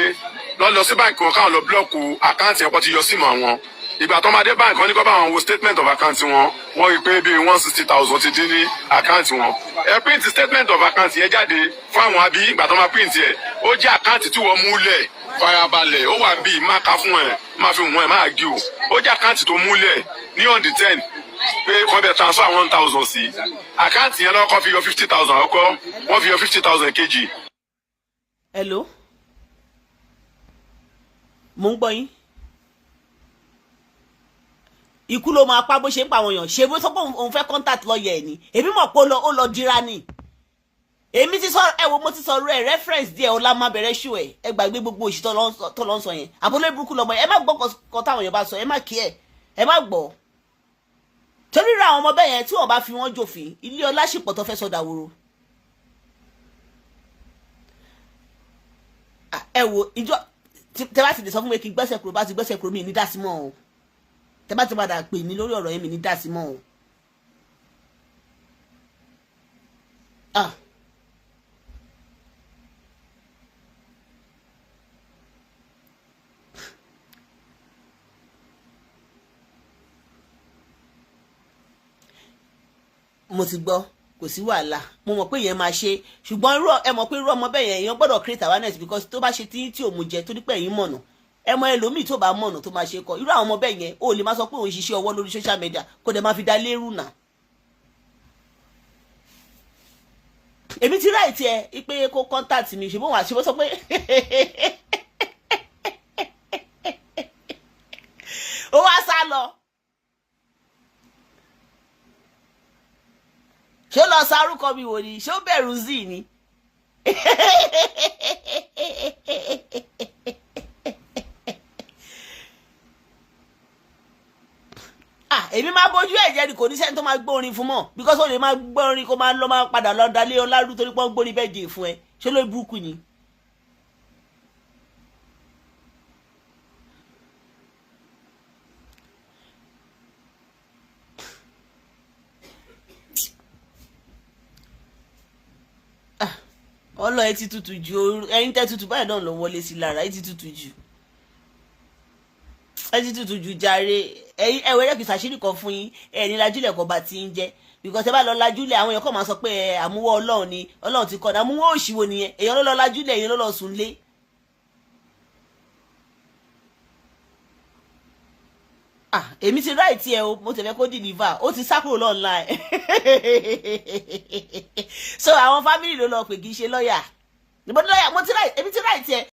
lọ sí báǹkì wọn káwọn lọ búlọ́ọ̀kù àkáǹtì ẹ̀kọ́ ti yọ síìmù àwọn ìgbà tó máa dé báǹkì wọn ní kó bá wọn wo statement of account wọn wọ́n rí pé bíi 160,000 ti dín ní àkáǹtì wọn ẹ print statement of account yẹn jáde fún àwọn àbí ìgbà tó máa print yẹ ó jẹ́ àkáǹtì tí wọ́n múlẹ̀ farabalẹ̀ ó wà bíi má ka fún ẹ má fi wọ́n ẹ má gí o ó jẹ́ àkáǹtì tó múlẹ̀ ní on the 10 pé wọ́n bẹ transfer 1,000 sí àkáǹtì yẹn lọ́kọ́ fi yọ 50,000 ọkọ́ wọ́n fi yọ 50,000 kejì. Hello, mo ń gbọ́ yín. Ikú ló máa pa bó ṣe ń pa àwọn èèyàn ṣe bó sọ pé òun fẹ́ contact lọ́ọ̀yà ẹ̀ ni èmi mọ̀ pé ó lọ dira ni èmi ti sọ ẹ wo mo ti sọ ẹ reference díẹ̀ ọlá má bẹ̀rẹ̀ ṣù ẹ gbàgbé gbogbo òṣì tó lọ ń sọ yẹn àbúlé burúkú lọmọ ẹ má gbọ́ kọ táwọn èèyàn bá sọ ẹ má kí ẹ má gbọ́ torí ra àwọn ọmọ bẹ́ẹ̀ yẹn tí wọ́n bá fi wọ́n jòfin ilé ọlá ṣìpọ̀ tó fẹ́ sọ dàwòrò ẹ wo ìjọ tẹ bá ti lè sọ fún mi kí gbẹ́sẹ̀ kúrò bá ti gbẹ́sẹ̀ kúrò mi ní dá sí mọ́ o tẹ bá ti padà pè mí lórí ọ̀rọ̀ yẹn mi ní dá sí mọ́ o. mo ti gbọ́ kò sí wàhálà mo mọ̀ pé yẹn máa ṣe ṣùgbọ́n ẹ mọ̀ pé irú ọmọ bẹ́ẹ̀ yẹn èèyàn gbọ́dọ̀ create awareness because tó bá ṣe tí ò mú jẹ tó dípẹ́ yín mọ̀nà ẹ mọ ẹlòmíì tó bá mọ̀nà tó máa ṣe kọ irú àwọn ọmọ bẹ́ẹ̀ yẹn ó lè má sọ pé òun ṣiṣẹ́ ọwọ́ lórí social media kó dẹ̀ máa fi dá lérú nà. èmi ti ráì tiẹ̀ pé kó contact mi ṣùgbọ́n wà ṣe bó sọ pé ó wá sá lọ. ṣé ó lọ sárúkọ mi wò ni ṣé ó bẹ̀rù zì ni. èmi máa bójú ẹ̀jẹ̀ ni kò ní sẹ́ni tó máa gbórin fún mọ́ because ó lè máa gbórin kó máa lọ máa padà lọ dalé ọlárú torí pọ́n gbórin bẹ́ẹ̀ dè fún ẹ ṣé ló burúkú ni. ọlọ ẹ ti tutù ju ẹyin tẹ tutù báyìí náà lọ wọlé sí lára ẹ ti tutù jù jàre ẹyin ẹwẹ rẹ kì í ṣàṣírí kan fún yín ẹni lajúlẹ̀ kan bá ti ń jẹ because ẹ bá lọ lajúlẹ̀ àwọn èèyàn kàn máa sọ pé àmúwọ́ Ọlọ́run ni Ọlọ́run ti kọ́ ni àmúwọ́ òṣìwò nìyẹn èèyàn ló lọ lajúlẹ̀ èèyàn ló lọ sùn lé. èmi ti ráì tiẹ̀ o mo tẹ̀lé kó deliver ó ti sá kúrò online so àwọn family ló lọ pè kì í ṣe lọ́ọ̀yà mo ti ráì tiẹ̀.